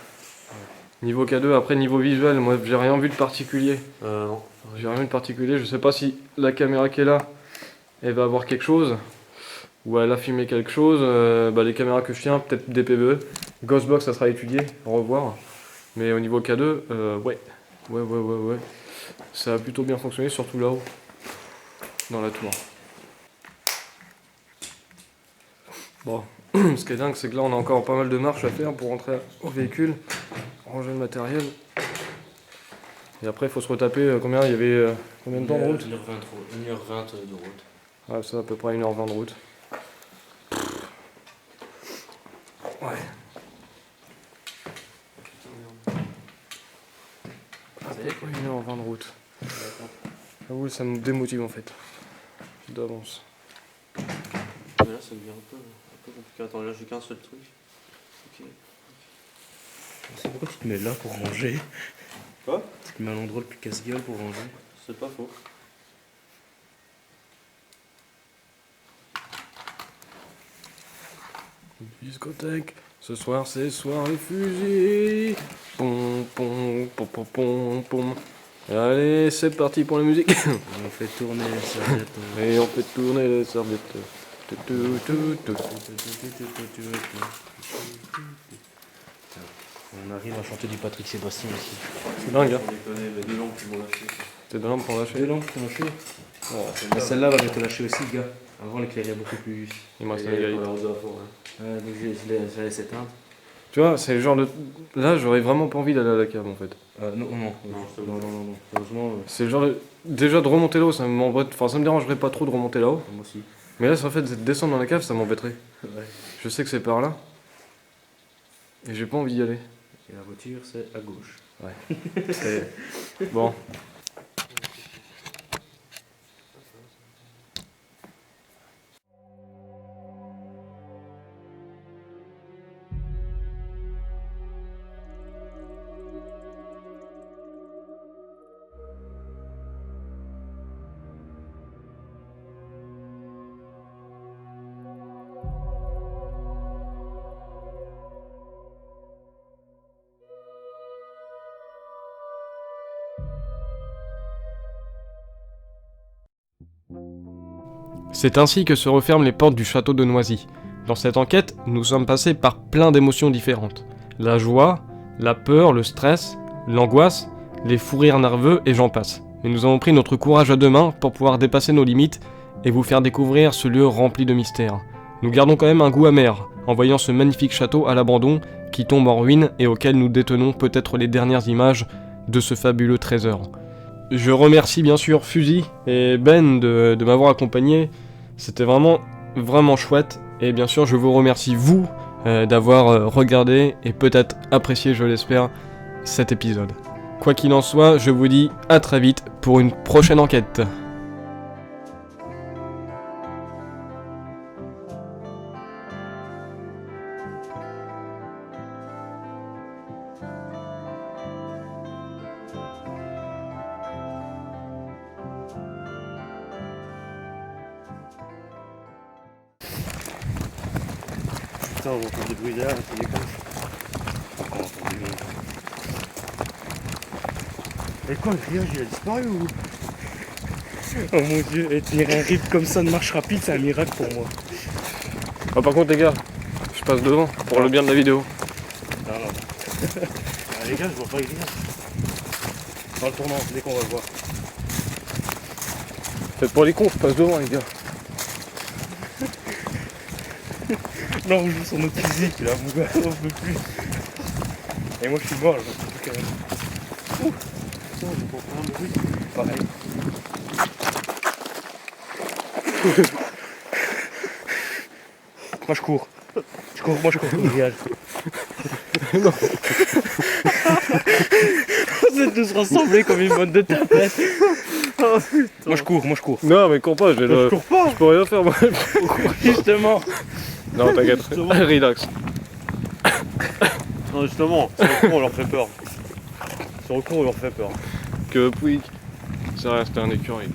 Niveau K2, après niveau visuel, moi j'ai rien vu de particulier. Non. J'ai rien vu de particulier, je sais pas si la caméra qui est là, elle va avoir quelque chose, ou elle a filmé quelque chose. Les caméras que je tiens, peut-être des PVE. Ghostbox, ça sera étudié, revoir. Mais au niveau K2, ouais. Ça a plutôt bien fonctionné, surtout là-haut, dans la tour. Bon, ce qui est dingue, c'est que là on a encore pas mal de marches à faire pour rentrer au véhicule, ranger le matériel. Et après il faut se retaper, combien il y avait combien de temps de route? 1h20 de route. Ouais, ça à peu près 1h20 de route. Ouais. À peu près 1h20 de route. J'avoue, ça me démotive en fait. D'avance. Mais là, ça devient un peu compliqué. Attends, là, j'ai qu'un seul truc. Ok. C'est pourquoi tu te mets là pour ranger? Quoi? Tu te mets à l'endroit le plus casse-gueule pour ranger? C'est pas faux. Discothèque, ce soir c'est soir les fusils. Pom pom pom pom pom pom. Allez, c'est parti pour la musique. On fait tourner les serviettes. Et on fait tourner les serviettes. On arrive à chanter du Patrick Sébastien ici. C'est dingue, hein. On les connaît, les deux lampes qui m'ont lâché. C'est de l'homme pour lâcher. Deux lampes, t'as lâché? Mais celle-là, va te lâcher aussi, gars. Avant, l'éclairait beaucoup plus. Il me reste Et un on égalité. l'a arrosé à fond, hein. Donc je laisse éteindre. Tu vois, c'est le genre de. Là, j'aurais vraiment pas envie d'aller à la cave en fait. Non. Non, Heureusement, C'est le genre de. Déjà de remonter là-haut, ça me dérangerait pas trop de remonter là-haut. moi aussi. Mais là, en fait, de descendre dans la cave, ça m'embêterait. Ouais. Je sais que c'est par là. Et j'ai pas envie d'y aller. Et la voiture, c'est à gauche. C'est- Bon. C'est ainsi que se referment les portes du château de Noisy. Dans cette enquête, nous sommes passés par plein d'émotions différentes. La joie, la peur, le stress, l'angoisse, les fous rires nerveux et j'en passe. Mais nous avons pris notre courage à deux mains pour pouvoir dépasser nos limites et vous faire découvrir ce lieu rempli de mystères. Nous gardons quand même un goût amer en voyant ce magnifique château à l'abandon qui tombe en ruine et auquel nous détenons peut-être les dernières images de ce fabuleux trésor. Je remercie bien sûr Fusil et Ben de m'avoir accompagné. C'était vraiment chouette. Et bien sûr, je vous remercie vous d'avoir regardé et peut-être apprécié, je l'espère, cet épisode. Quoi qu'il en soit, je vous dis à très vite pour une prochaine enquête. Putain, on entend des bruits derrière, c'est des cons. On entend des bruits. Et quoi, le grillage il a disparu ou? Oh mon dieu, et tenir un rythme comme ça de marche rapide, c'est un miracle pour moi. Ah, par contre les gars, je passe devant pour le bien de la vidéo. Non. Ah, les gars, je vois pas le grillage. Dans le tournant, dès qu'on va le voir. Faites pour les cons, je passe devant les gars. Là, on joue sur notre physique, là, mon gars, on peut plus. Et moi, je suis mort, j'en peux plus quand même. Putain, j'ai pas plein de bruit. Pareil. Moi, je cours. Moi, je cours au grillage. Non. Vous êtes tous rassemblés comme une bande de tapettes. Moi, je cours. Non mais cours pas, je vais Je cours pas. Je peux rien faire moi. Justement. Non t'inquiète, relax. Non, justement, sur le con, on leur fait peur. Sur le con, on leur fait peur. Que Pouic. C'est rien, c'était un écureuil.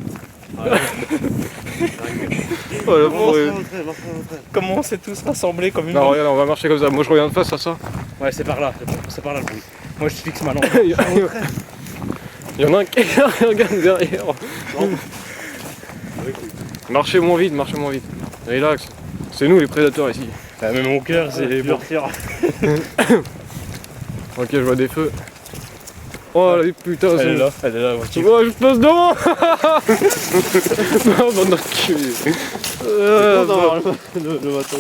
Ah, ouais. Oh la Marche pauvre. en retrait. Comment on s'est tous rassemblés comme une Non bande. regarde, on va marcher comme ça. Moi je regarde face à ça. Ouais, c'est par là, c'est par là le bruit. Moi, je fixe ma lampe. Il y en a un qui regarde derrière. Marchez moins vite. Relax. C'est nous les prédateurs ici. Ah, mais mon cœur, c'est bon. Ok, je vois des feux. Oh là putain, Elle est c'est... là, la voiture. Oh, je passe devant. Non, bande d'enculés. Le matin.